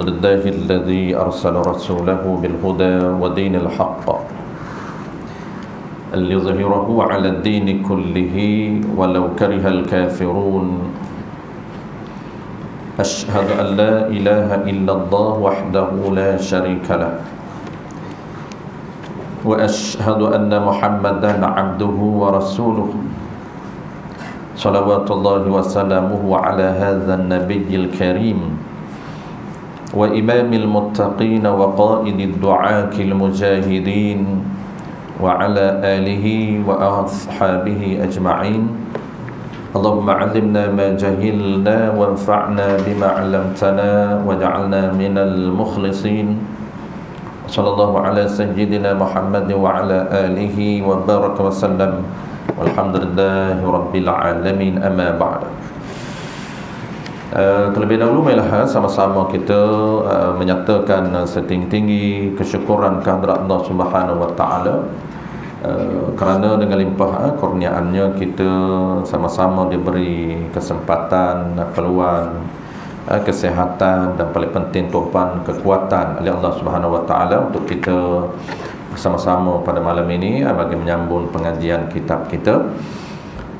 لله الذي أرسل رسوله بالهدى ودين الحق ليظهره على الدين كله ولو كره الكافرون أشهد أن لا إله إلا الله وحده لا شريك له وأشهد أن محمدا عبده ورسوله صلوات الله وسلامه على هذا النبي الكريم وإمام المتقين وقائد الدعاة المجاهدين وعلى آله وأصحابه أجمعين. اللهم علمنا ما جهلنا وانفعنا بما علمتنا واجعلنا من المخلصين. صلى الله على سيدنا محمد وعلى آله وبارك وسلم والحمد لله رب العالمين. أما بعد. Terlebih dahulu marilah sama-sama kita menyatakan setinggi-tinggi kesyukuran kehadrat Allah Subhanahu wa taala kerana dengan limpah kurniaannya kita sama-sama diberi kesempatan, peluang, kesihatan dan paling penting tuan kekuatan oleh Allah Subhanahu wa taala untuk kita bersama-sama pada malam ini bagi menyambung pengajian kitab kita.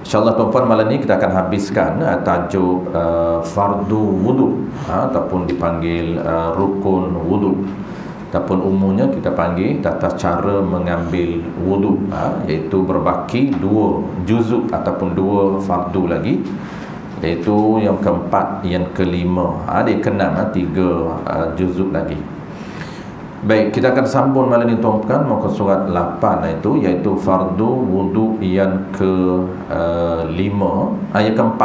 InsyaAllah tuan-tuan, malam ini kita akan habiskan tajuk fardu wudu ataupun dipanggil rukun wudu, ataupun umumnya kita panggil tata cara mengambil wudu, iaitu berbaki dua juzuk ataupun dua fardu lagi, iaitu yang keempat, yang kelima, dia keenam, tiga juzuk lagi. Baik, kita akan sambung malam ini tuan-tuan muka surat 8 iaitu fardu wudu yang ke-5, ayat ke-4,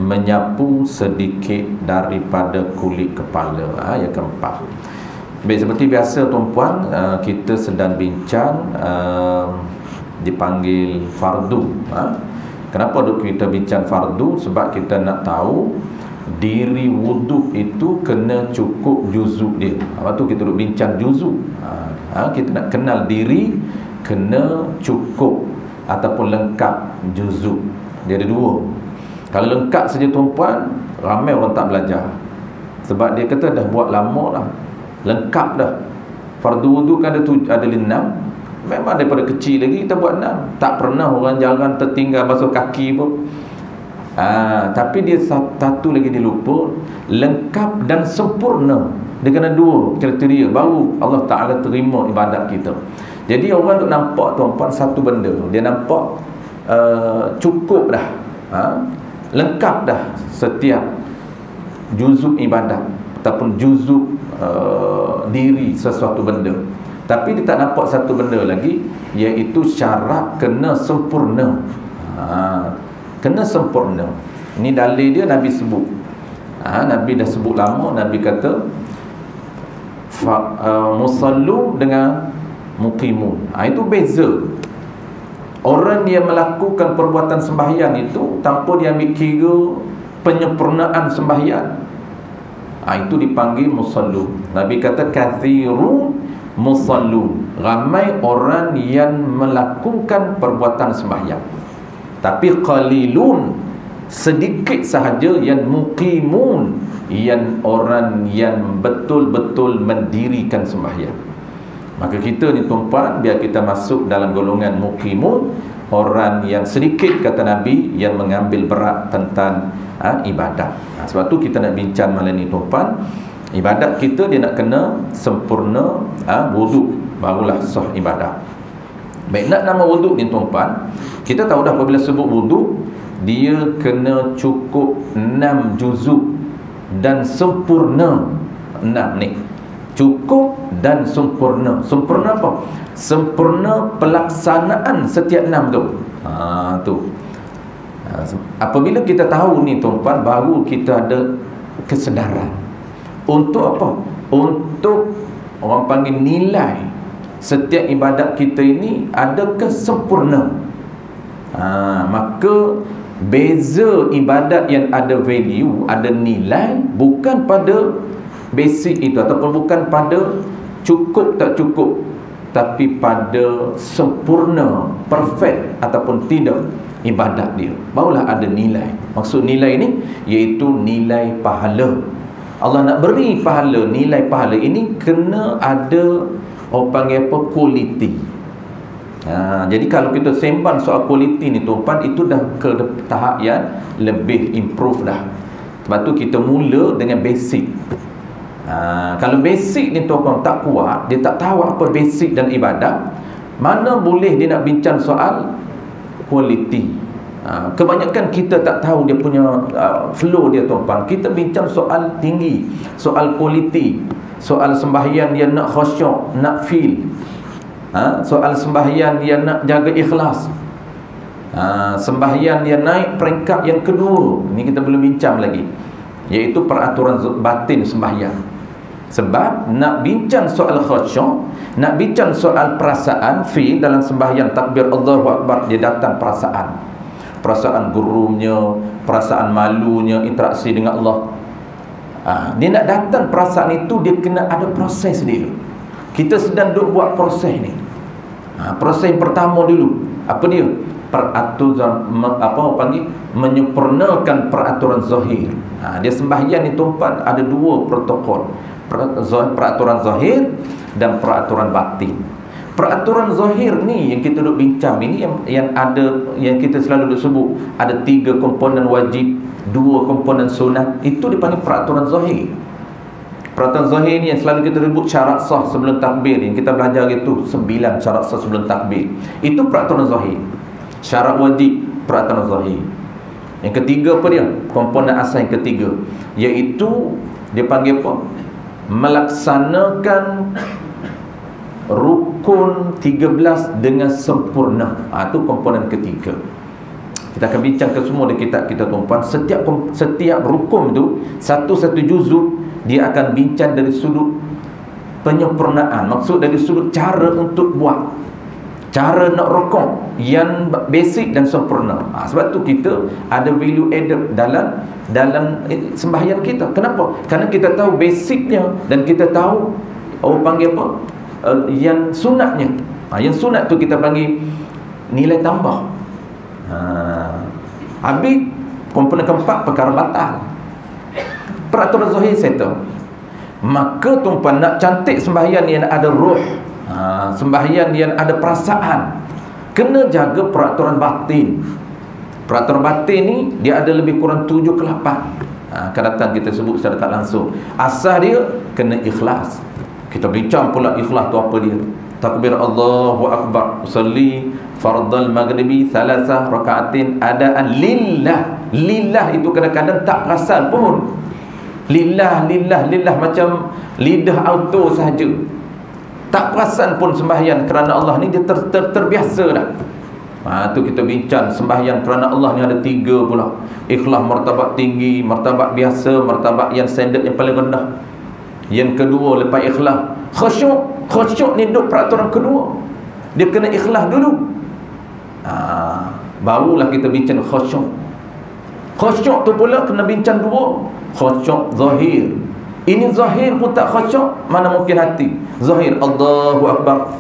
menyapu sedikit daripada kulit kepala, ayat ke-4. Baik, seperti biasa tuan-tuan, kita sedang bincang dipanggil fardu. Kenapa kita bincang fardu? Sebab kita nak tahu diri wuduk itu kena cukup juzuk dia. Lepas tu kita duk bincang juzuk. Kita nak kenal diri kena cukup ataupun lengkap juzuk. Dia ada dua. Kalau lengkap saja tuan-puan, ramai orang tak belajar. Sebab dia kata dah buat lama dah, lengkap dah. Fardu wuduk kan ada 6. Memang daripada kecil lagi kita buat 6. Tak pernah orang jalan tertinggal basuh kaki pun. Tapi dia satu lagi dia lupa, lengkap dan sempurna. Dia kena dua kriteria baru Allah Ta'ala terima ibadat kita. Jadi orang tu nampak tuan-tuan satu benda, dia nampak cukup dah, lengkap dah setiap juzuk ibadat ataupun juzuk diri sesuatu benda. Tapi dia tak nampak satu benda lagi, iaitu syarat kena sempurna. Kena sempurna. Ini dalil dia Nabi sebut. Nabi dah sebut lama. Nabi kata musallu dengan muqimun. Itu beza. Orang yang melakukan perbuatan sembahyang itu tanpa dia ambil kira penyempurnaan sembahyang, itu dipanggil musallu. Nabi kata kathiru musallu, ramai orang yang melakukan perbuatan sembahyang, tapi qalilun, sedikit sahaja yang muqimun, yang orang yang betul-betul mendirikan sembahyang. Maka kita ni tuan-puan, biar kita masuk dalam golongan muqimun, orang yang sedikit, kata Nabi, yang mengambil berat tentang ibadat. Sebab tu kita nak bincang malam ni tuan-puan, ibadat kita dia nak kena sempurna, wudu, barulah sah ibadat. Baik, nak nama wudu ni tuan-puan, kita tahu dah apabila sebut wudu, dia kena cukup 6 juzuk dan sempurna. 6 ni cukup dan sempurna. Sempurna apa? Sempurna pelaksanaan setiap 6 tu. Tu. Apabila kita tahu ni tuan-tuan, baru kita ada kesedaran. Untuk apa? Untuk orang panggil nilai setiap ibadat kita ini adakah sempurna. Maka beza ibadat yang ada value, ada nilai, bukan pada basic itu, ataupun bukan pada cukup tak cukup, tapi pada sempurna, perfect ataupun tidak ibadat dia, barulah ada nilai. Maksud nilai ini iaitu nilai pahala. Allah nak beri pahala, nilai pahala ini kena ada orang panggil apa, kualiti. Jadi kalau kita sembang soal kualiti ni tuan-tuan, itu dah ke tahap yang lebih improve dah. Sebab tu kita mula dengan basic. Kalau basic ni tuan-tuan tak kuat, dia tak tahu apa basic dan ibadah, mana boleh dia nak bincang soal kualiti. Kebanyakan kita tak tahu dia punya flow dia tuan-tuan. Kita bincang soal tinggi, soal kualiti, soal sembahyang dia nak khusyuk, nak feel, soal sembahyang dia nak jaga ikhlas, sembahyang dia naik peringkat yang kedua. Ini kita belum bincang lagi, iaitu peraturan batin sembahyang. Sebab nak bincang soal khusyuk, nak bincang soal perasaan, feel dalam sembahyang takbir Allahu Akbar, dia datang perasaan gurunya, perasaan malunya, interaksi dengan Allah. Dia nak datang perasaan itu, dia kena ada proses dia. Kita sedang duk buat proses ni. Proses pertama dulu, apa dia? Peraturan, apa orang panggil, menyempurnakan peraturan zahir. Dia sembahyang ni tuan-tuan ada dua protokol, peraturan zahir dan peraturan batin. Peraturan zahir ni yang kita duk bincang ini, yang ada, yang kita selalu duk sebut ada 3 komponen wajib, 2 komponen sunat. Itu dipanggil peraturan zahir. Peraturan zahir ni yang selalu kita sebut syarat sah sebelum takbir, yang kita belajar itu 9 syarat sah sebelum takbir. Itu peraturan zahir. Syarat wajib, peraturan zahir. Yang ketiga apa dia? Komponen asal yang ketiga, iaitu dia panggil apa? Melaksanakan rukun 13 dengan sempurna. Itu komponen ketiga. Kita akan bincang ke semua di kitab kita tuan-tuan. Setiap rukun tu satu-satu juzuk, dia akan bincang dari sudut penyempurnaan. Maksud dari sudut cara untuk buat, cara nak rukuk yang basic dan sempurna. Sebab tu kita ada value added dalam sembahyang kita. Kenapa? Kerana kita tahu basicnya dan kita tahu orang panggil apa, yang sunatnya. Yang sunat tu kita panggil nilai tambah. Habis komponen keempat, perkara batal. Peraturan zahir settle. Maka tuan-tuan nak cantik sembahyang yang ada ruh, sembahyang yang ada perasaan, kena jaga peraturan batin. Peraturan batin ni dia ada lebih kurang 7 ke 8. Akan datang kita sebut secara tak langsung. Asal dia kena ikhlas. Kita bincang pula ikhlas tu apa dia. Takbir Allahu Akbar, usalli fardal maghribi 3 rakaatin adaan lillah. Lillah itu kadang-kadang tak perasan pun. Lillah macam lidah auto sahaja. Tak perasan pun sembahyang kerana Allah ni dia terbiasa dah. Tu kita bincang sembahyang kerana Allah ni ada 3 pula. Ikhlas martabat tinggi, martabat biasa, martabat yang standard yang paling rendah. Yang kedua lepas ikhlas, khusyuk ni duduk peraturan kedua. Dia kena ikhlas dulu. Barulah kita bincang khusyuk. Khusyuk tu pula kena bincang 2. Khusyuk zahir. Ini zahir pun tak khusyuk, mana mungkin hati. Zahir Allahu Akbar,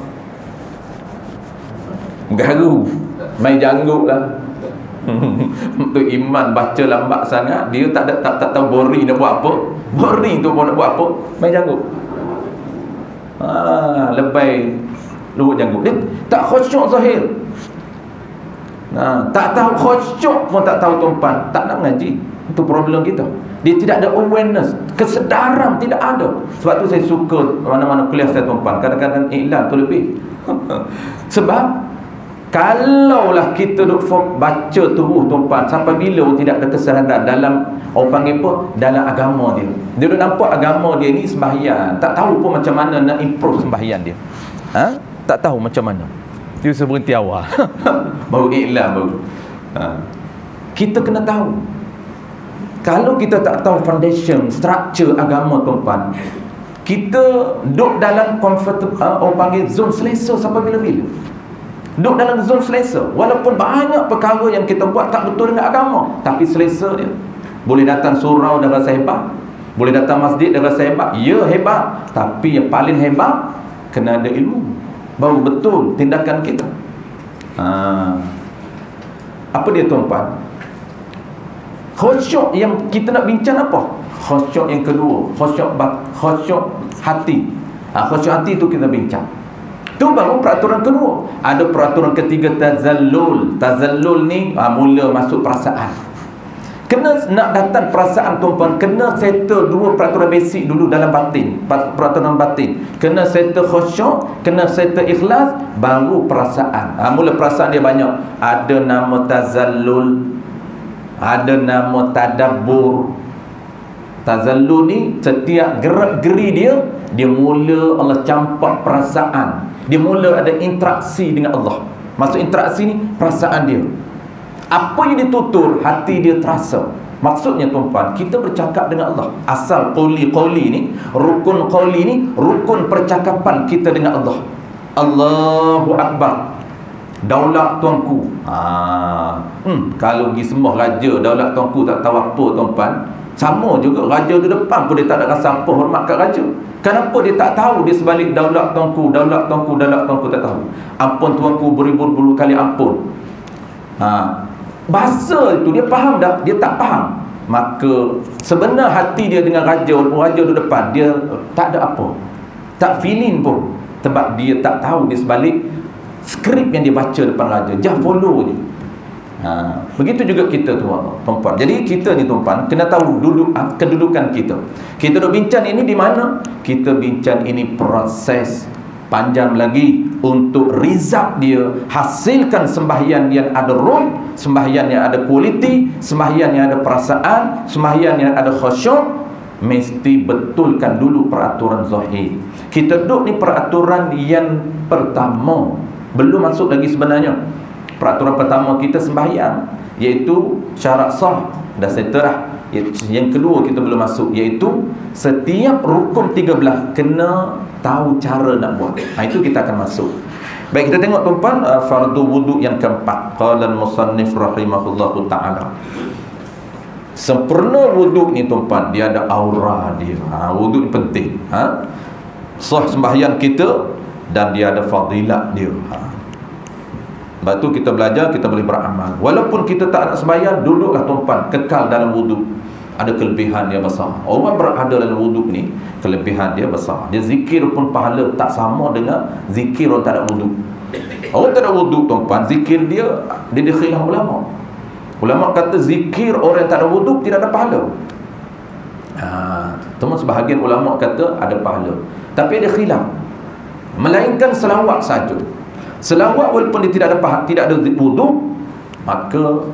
garu, main jangguk lah. Untuk iman baca lambat sangat, dia tak tahu boring nak buat apa. Boring tu pun nak buat apa, main jangguk. Lebay lurut jangguk. Dia tak khusyuk zahir. Tak tahu khusyuk pun tak tahu tuan-tuan, tak nak mengaji. Itu problem kita. Dia tidak ada awareness, kesedaran tidak ada. Sebab tu saya suka mana-mana kuliah saya tuan-tuan, kadang-kadang iklan tu lebih. Sebab kalaulah kita duk baca tubuh tuan-tuan, sampai bila tidak ada kesedaran dalam orang panggil apa, dalam agama dia. Dia duk nampak agama dia ni sembahyang, tak tahu pun macam mana nak improve sembahyang dia. Tak tahu macam mana. Dia berhenti awal. Baru iklan baru. Kita kena tahu. Kalau kita tak tahu foundation, structure agama tuan-tuan, kita duk dalam orang panggil zone selesa sampai bila-bila. Duduk dalam zon selesa. Walaupun banyak perkara yang kita buat tak betul dengan agama, tapi selesa dia. Boleh datang surau dah rasa hebat, boleh datang masjid dah rasa hebat. Ya, hebat. Tapi yang paling hebat, kena ada ilmu, baru betul tindakan kita. Apa dia tuan-tuan? Khusyuk yang kita nak bincang apa? Khusyuk yang kedua, khusyuk hati. Khusyuk hati itu kita bincang. Tu baru peraturan kedua. Ada peraturan ketiga, tazallul. Tazallul ni mula masuk perasaan. Kena nak datang perasaan tuan-tuan, kena settle dua peraturan basic dulu dalam batin, peraturan batin. Kena settle khusyuk, kena settle ikhlas, baru perasaan. Mula perasaan dia banyak. Ada nama tazallul, ada nama tadabbur. Tazallul ni setiap gerak-geri dia mula Allah campak perasaan. Dia mula ada interaksi dengan Allah. Maksud interaksi ni perasaan dia. Apa yang ditutur, hati dia terasa. Maksudnya tuan-tuan, kita bercakap dengan Allah. Asal qawli ni, rukun qawli ni, rukun percakapan kita dengan Allah. Allahu Akbar. Daulat tuanku. Kalau pergi sembah raja, daulat tuanku tak tahu apa tuan-tuan. Sama juga, raja di depan pun dia tak ada rasa apa hormat kat raja. Kenapa dia tak tahu dia sebalik daulat tuanku, daulat tuanku, daulat tuanku, tak tahu. Ampun tuanku beribu-ribu kali ampun. Bahasa itu dia faham tak? Dia tak faham. Maka sebenar hati dia dengan raja, raja di depan, dia tak ada apa, tak feeling pun. Sebab dia tak tahu dia sebalik skrip yang dia baca depan raja. Just follow je. Begitu juga kita tuan-tuan. Jadi kita ni tuan-tuan kena tahu kedudukan kita. Kita duk bincang ini di mana? Kita bincang ini proses panjang lagi untuk result dia, hasilkan sembahyang yang ada roh, sembahyang yang ada kualiti, sembahyang yang ada perasaan, sembahyang yang ada khusyuk. Mesti betulkan dulu peraturan zahir. Kita duduk ni peraturan yang pertama, belum masuk lagi sebenarnya. Peraturan pertama kita sembahyang, iaitu syarat sah, dah settle dah. Yang kedua kita belum masuk, iaitu setiap rukun 13 kena tahu cara nak buat. Itu kita akan masuk. Baik, kita tengok tuan-tuan, fardu wudu yang keempat. Qala al-musannif rahimahullahu ta'ala. Sempurna wudu ni tuan-tuan, dia ada aura dia. Wudu ni penting. Sah sembahyang kita dan dia ada fadilat dia. Lepas tu kita belajar, kita boleh beramal. Walaupun kita tak nak sembahyang, duduklah tuan-tuan, kekal dalam wuduk. Ada kelebihan dia besar. Orang berada dalam wuduk ni, kelebihan dia besar. Dia zikir pun pahala tak sama dengan zikir orang tak ada wuduk. Orang tak ada wuduk tuan-tuan, zikir dia dikhilaf ulama. Ulama kata zikir orang yang tak ada wuduk tidak ada pahala. Teman sebahagian ulama kata ada pahala, tapi ada khilaf. Melainkan selawat saja. Selawat walaupun dia tidak ada wuduk, maka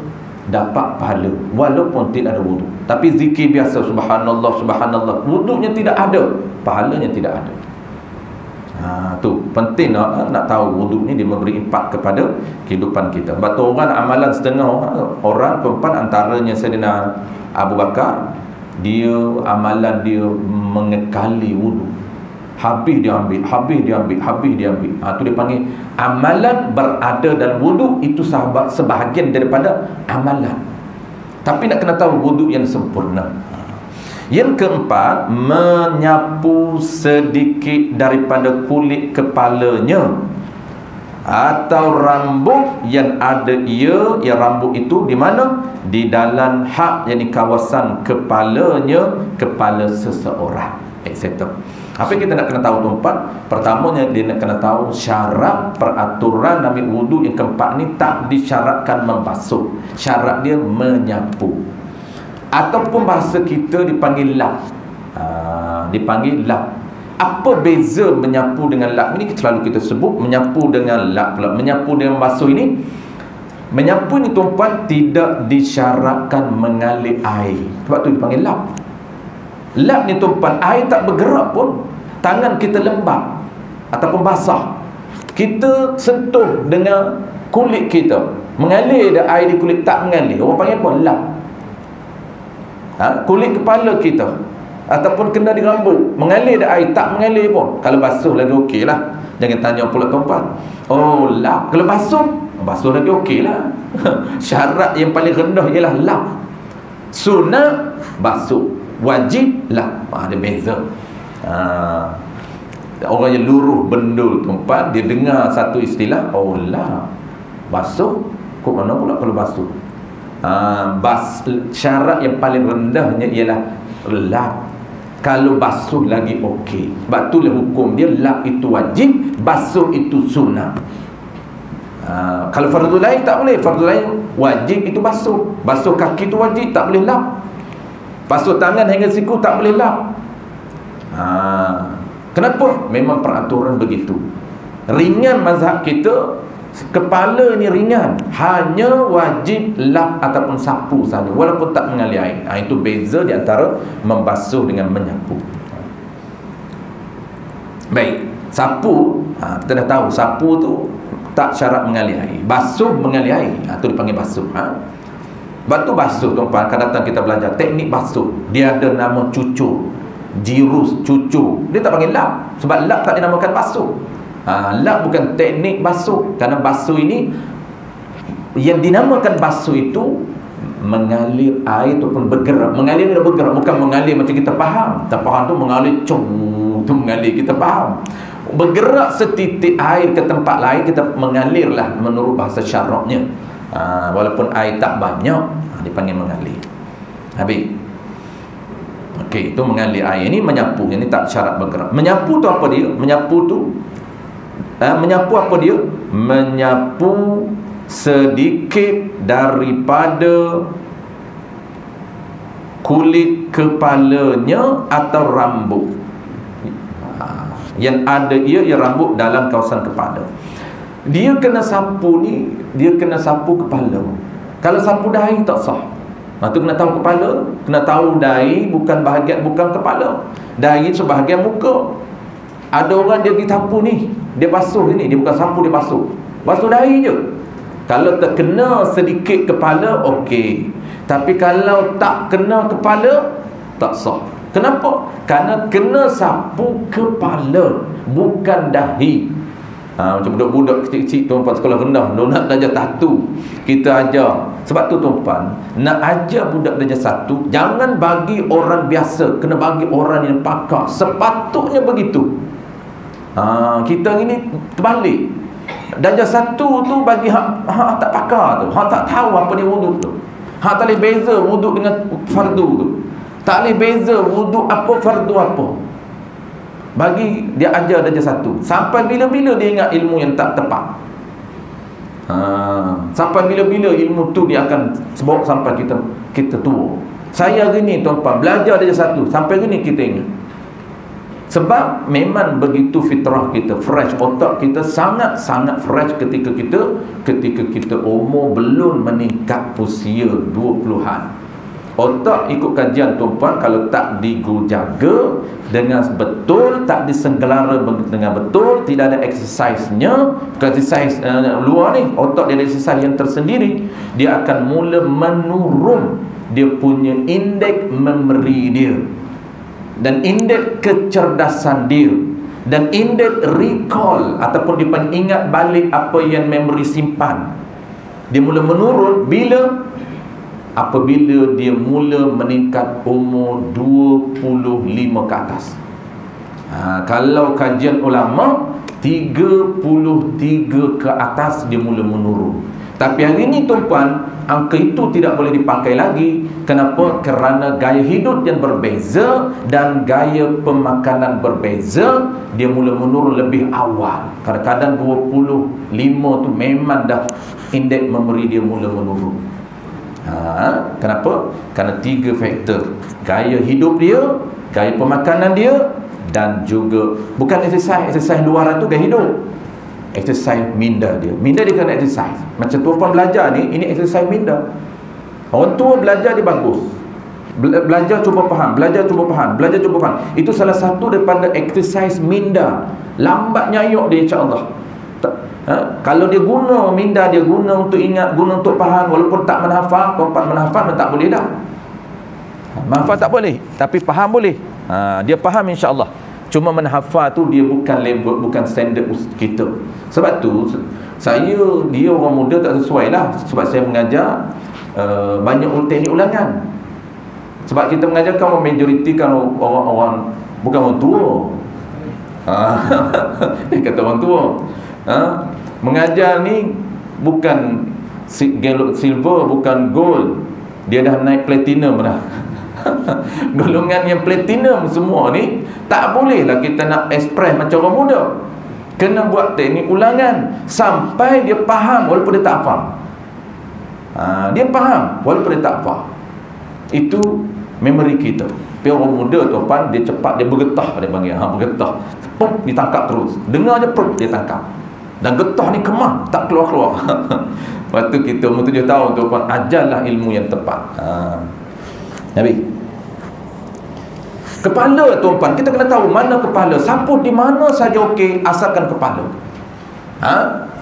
dapat pahala walaupun tidak ada wuduk. Tapi zikir biasa, subhanallah, subhanallah, wuduknya tidak ada, pahalanya tidak ada. Tu penting nak tahu wuduk ni dia memberi impak kepada kehidupan kita. Sebab tu orang amalan setengah orang tuan-tuan, antaranya Sayyidina Abu Bakar, dia amalan dia mengekali wuduk. Habis dia ambil, habis dia ambil, habis dia ambil. Tu dia panggil amalan berada dalam wuduk. Itu sahabat sebahagian daripada amalan. Tapi nak kena tahu wuduk yang sempurna. Yang keempat, menyapu sedikit daripada kulit kepalanya atau rambut yang ada yang rambut itu di mana? Di dalam hak, yakni kawasan kepalanya, kepala seseorang, etc. Apa yang kita nak kena tahu tuan-tuan? Pertamanya dia nak kena tahu syarat peraturan ambil wuduk yang keempat ni tak disyaratkan membasuh. Syarat dia menyapu. Ataupun bahasa kita dipanggil lap. Dipanggil lap. Apa beza menyapu dengan lap? Ini selalu kita sebut menyapu dengan lap pula. Menyapu dengan basuh ini, menyapu ini tuan-tuan tidak disyaratkan mengalir air. Sebab tu dipanggil lap. Lap ni tuan-tuan, air tak bergerak pun, tangan kita lembab ataupun basah, kita sentuh dengan kulit kita, mengalir dah air di kulit, tak mengalir, orang panggil apa? Lap. Kulit kepala kita ataupun kena di rambut, mengalir dah air, tak mengalir pun. Kalau basuh lagi okey lah. Jangan tanya pula tuan-tuan, oh lap. Kalau basuh lagi okey lah. Syarat yang paling rendah ialah lap. Sunat basuh, wajib lap. Ada beza. Orang yang luruh bendul tuan-tuan, dia dengar satu istilah, oh lap, basuh. Kok mana pula kalau basuh? Syarat yang paling rendahnya ialah lap. Kalau basuh lagi okey. Sebab itulah hukum dia, lap itu wajib, basuh itu sunnah. Kalau fardu lain tak boleh. Fardu lain wajib itu basuh. Basuh kaki itu wajib, tak boleh lap. Basuh tangan hingga siku tak boleh lap. Kenapa? Memang peraturan begitu. Ringan mazhab kita, kepala ni ringan, hanya wajib lap ataupun sapu saja, walaupun tak mengalir air. Itu beza di antara membasuh dengan menyapu. Baik, sapu, kita dah tahu sapu tu tak syarat mengalir air. Basuh mengalir air, itu dipanggil basuh. Batu basuh, tuan-tuan, akan datang kita belajar teknik basuh. Dia ada nama cucur, jirus, cucur. Dia tak panggil lap, sebab lap tak dinamakan basuh. Lap bukan teknik basuh. Kerana basuh ini, yang dinamakan basuh itu mengalir air ataupun bergerak. Mengalir ni dah bergerak, bukan mengalir macam kita faham. Kita faham tu mengalir tu mengalir, kita faham. Bergerak setitik air ke tempat lain, kita mengalirlah menurut bahasa syaraknya. Walaupun air tak banyak, dipanggil mengalir. Habis. Okey, itu mengalir air. Ini menyapu, ini tak syarat bergerak. Menyapu tu apa dia? Menyapu tu menyapu apa dia? Menyapu sedikit daripada kulit kepalanya atau rambut. Yang ada ia rambut dalam kawasan kepala. Dia kena sapu ni, dia kena sapu kepala. Kalau sapu dahi tak sah. Tu kena tahu kepala, kena tahu dahi bukan bahagian, bukan kepala. Dahi sebahagian muka. Ada orang dia pergi sapu ni, dia basuh ni, dia bukan sapu, dia basuh. Basuh dahi je. Kalau terkena sedikit kepala, okey. Tapi kalau tak kena kepala, tak sah. Kenapa? Kerana kena sapu kepala, bukan dahi. Macam budak-budak kecil-kecil tuan-tuan sekolah rendah, nak darjah 1, kita ajar. Sebab tu tuan-tuan, nak ajar budak darjah 1, jangan bagi orang biasa, kena bagi orang yang pakar. Sepatutnya begitu. Kita ini terbalik. Darjah 1 tu bagi hak tak pakar tu, hak tak tahu apa dia wuduk tu, hak tak boleh beza wuduk dengan fardu tu, tak boleh beza wuduk apa fardu apa. Bagi dia ajar darjah 1. Sampai bila-bila dia ingat ilmu yang tak tepat. Sampai bila-bila ilmu tu dia akan bawa sampai kita tua. Saya hari ni tuan-tuan belajar darjah 1, sampai hari ni kita ingat. Sebab memang begitu fitrah kita, fresh, otak kita sangat-sangat fresh ketika kita umur belum meningkat usia 20-an. Otak ikut kajian tuan-tuan, kalau tak dijaga dengan betul, tak disenggelara dengan betul, tidak ada exercise-nya, exercise luar ni, otak dia ada exercise yang tersendiri, dia akan mula menurun dia punya indeks memory dia, dan indeks kecerdasan dia, dan indeks recall ataupun dia ingat balik apa yang memory simpan. Dia mula menurun apabila dia mula meningkat umur 25 ke atas. Kalau kajian ulama 33 ke atas dia mula menurun. Tapi hari ini tuan-tuan, angka itu tidak boleh dipakai lagi. Kenapa? Kerana gaya hidup yang berbeza dan gaya pemakanan berbeza, dia mula menurun lebih awal. Kadang-kadang 25 tu memang dah indeks memori dia mula menurun. Kenapa? Kerana 3 faktor: gaya hidup dia, gaya pemakanan dia, dan juga bukan exercise luaran tu gaya hidup, exercise minda dia kena exercise. Macam tuan-tuan belajar ni, ini exercise minda. Orang tua belajar dia bagus, belajar cuba faham, belajar cuba faham. Itu salah satu daripada exercise minda. Lambat nyayuk dia, insya-Allah. Kalau dia guna minda, dia guna untuk ingat, guna untuk faham, walaupun tak menghafal, tuan-tuan menghafal tak boleh dah. Menghafal tak boleh, tapi faham boleh. Dia faham insya-Allah. Cuma menghafal tu dia bukan level, bukan standard kita. Sebab tu dia orang muda tak sesuai lah. Sebab saya mengajar banyak teknik ulangan. Sebab kita mengajarkan majoriti kan orang bukan orang tua. Dia kata orang tua. Mengajar ni bukan silver bukan gold, dia dah naik platinum dah. Golongan yang platinum semua ni, tak bolehlah kita nak express macam orang muda. Kena buat teknik ulangan sampai dia faham walaupun dia tak faham. Dia faham walaupun dia tak faham. Itu memori kita. Tapi orang muda tu dia cepat, dia bergetah, dia panggil bergetah. Pop, ditangkap terus. Dengar je pop, dia tangkap. Dan getah ni kemah, tak keluar-keluar. Waktu kita umur 7 tahun tu ajarlah ilmu yang tepat. Nabi kepala tuan-tuan, kita kena tahu mana kepala. Sapu di mana saja okey, asalkan kepala.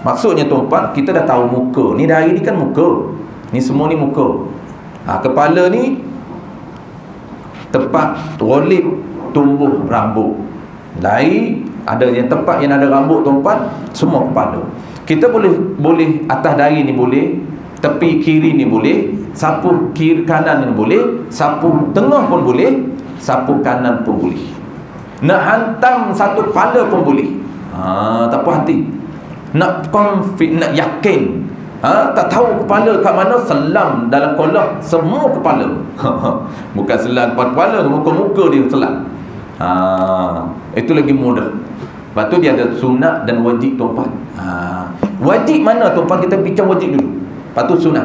Maksudnya tuan-tuan, kita dah tahu muka. Ni dari ni kan muka. Ni semua ni muka. Kepala ni tempat rolip tumbuh rambut. Lain ada yang tempat yang ada rambut tuan-tuan, semua kepala. Kita boleh atas dahi ni boleh, tepi kiri ni boleh, sapu kiri kanan ni boleh, sapu tengah pun boleh, sapu kanan pun boleh. Nak hantam satu kepala pun boleh. Tak puas hati. Nak nak yakin. Tak tahu kepala kat mana, selam dalam kolam semua kepala. Bukan selam kepala, muka-muka dia selam. Itu lagi mudah. Lepas tu dia ada sunat dan wajib tuan-tuan. Wajib mana tuan-tuan? Kita bincang wajib dulu. Lepas tu sunat.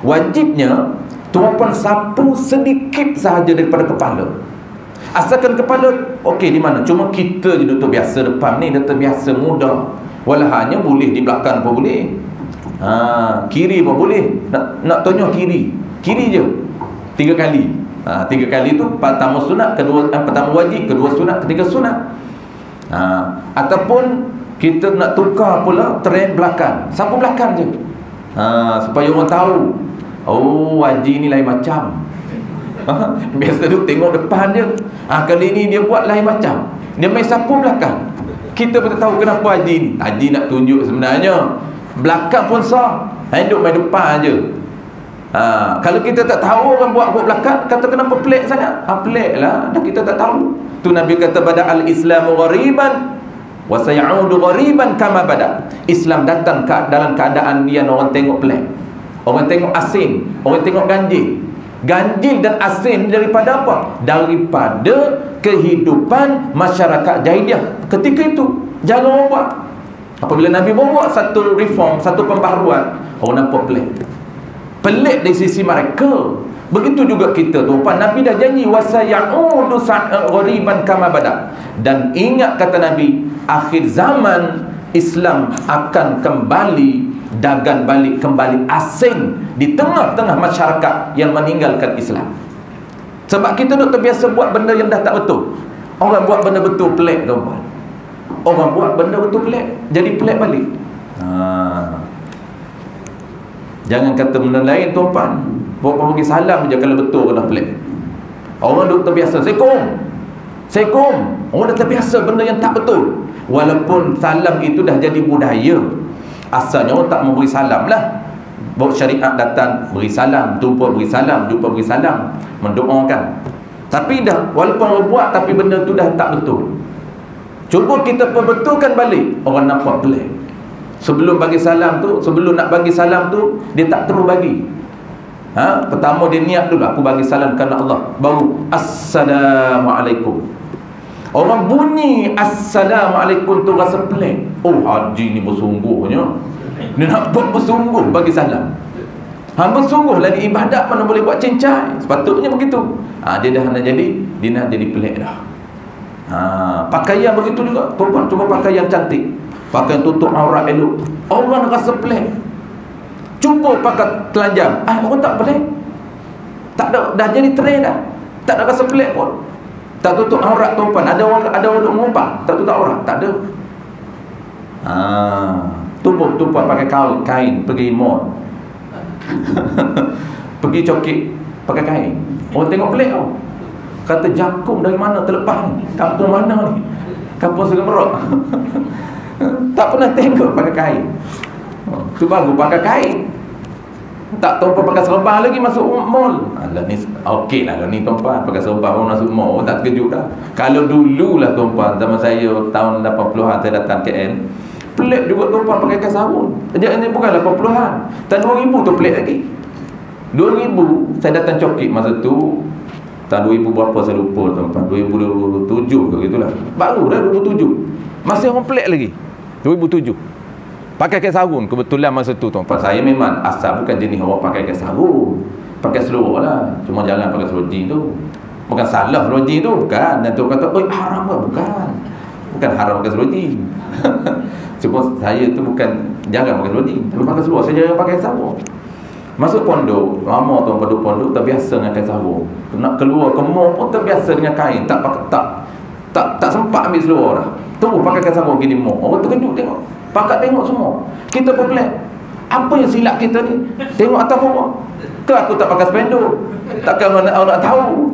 Wajibnya tuan-tuan sapu sedikit sahaja daripada kepala. Asalkan kepala okey di mana? Cuma kita je duduk biasa depan ni, dah terbiasa mudah. Walahanya boleh di belakang pun boleh. Kiri pun boleh. Nak tonyok kiri. Kiri je 3 kali. 3 kali tu pertama sunat, pertama wajib, kedua sunat, ketiga sunat. Ataupun kita nak tukar pula trend belakang, sapu belakang je. Supaya orang tahu, oh haji ni lain macam. Biasa tu tengok depan je. Kali ni dia buat lain macam. Dia main sapu belakang. Kita pun tak tahu kenapa haji ni. Haji nak tunjuk sebenarnya belakang pun sah, hidup main depan je. Kalau kita tak tahu orang buat belakang, kata kenapa pelik sangat? Pelik lah, dah kita tak tahu. Tu Nabi kata bada al-islamu ghariban wa sayaudu ghariban kama bada. Islam datang dalam keadaan dia orang tengok pelik, orang tengok asing, orang tengok ganjil. Ganjil dan asing daripada apa? Daripada kehidupan masyarakat jahiliah ketika itu. Jangan orang buat. Apabila Nabi buat satu reform, satu pembaharuan, orang nampak pelik. Pelik dari sisi mereka. Begitu juga kita tu. Nabi dah janji wasayaudu ghariban kama bada. Dan ingat kata Nabi, akhir zaman Islam akan kembali, dagan balik kembali asing di tengah-tengah masyarakat yang meninggalkan Islam. Sebab kita duk terbiasa buat benda yang dah tak betul. Orang buat benda betul pelik tuan-tuan. Orang buat benda betul pelik, jadi pelik balik. Jangan kata benda lain tuan-tuan. Bawa pergi salam je kalau betul kena pelik. Orang duk terbiasa Assalamualaikum. Orang dah terbiasa benda yang tak betul. Walaupun salam itu dah jadi budaya. Asalnya orang tak memberi salam lah. Bawa syariat datang beri salam, jumpa beri salam, mendoakan. Tapi dah walaupun orang buat, tapi benda tu dah tak betul. Cuba kita perbetulkan balik, orang nampak pelik. Sebelum bagi salam tu, sebelum nak bagi salam tu, dia tak terus bagi. Pertama dia niat dulu, aku bagi salam kerana Allah. Baru Assalamualaikum. Orang bunyi Assalamualaikum tu rasa pelik. Oh, haji ni bersungguhnya. Dia nak buat bersungguh bagi salam. Bersungguh lagi ibadat, mana boleh buat cincai. Sepatutnya begitu. Dia dah nak jadi pelik dah. Pakaian begitu juga. Tuan-tuan, cuba pakaian cantik, pakaian tutup aurat elok, orang rasa pelik. Cuba pakai telanjang, orang tak pelik. Tak ada, dah jadi trend dah. Tak ada rasa pelik pun. Tak tutup aurat tuan-tuan. Ada orang duk mengumpat tak tutup aurat, tak ada. Tumpah pakai kain pergi mall. Pergi cokit pakai kain. Orang tengok pelik tau. Kata jakum dari mana terlepas ni? Kampung mana ni? Kampung Segemerok. Tak pernah tengok pakai kain. Tu baru pakai kain. Tak tumpah pakai serban lagi masuk mall. Alah ni okey lah ni tumpah pakai serban pun masuk mall. Tak terkejut dah. Kalau dululah tumpah zaman saya tahun 80-an saya datang KL, pelik juga tuan-tuan pakai kain sarung. Jadi ini bukan 80-an. Tahun 2000 tu pelik lagi. 2000 saya datang Cokit masa tu. Tahun 2000 berapa saya lupa tuan-tuan. 2007 ke gitulah. Baru dah 2007. Masih orang pelik lagi. 2007. Pakai kain sarung. Kebetulan masa tu tuan-tuan, saya memang asal bukan jenis orang pakai kain sarung. Pakai seluar lah. Cuma jangan pakai seluar jeans tu. Bukan salah seluar jeans tu, bukan. Dan tu kata, "Oi, haram lah." Bukan. Bukan haram pakai seluar jeans. Cuma saya tu bukan jarang pakai seluar jeans. Tapi pakai seluar, saya jarang pakai sarung. Masuk pondok, lama tu pada pondok terbiasa dengan kain sarung. Nak keluar ke mall pun terbiasa dengan kain. Tak sempat ambil seluar dah. Terus pakai kain sarung pergi di mall. Orang terkejut tengok. Pakat tengok semua. Kita pun pelik. Apa yang silap kita ni? Tengok atas orang. Ke aku tak pakai spanduk? Takkan orang nak tahu.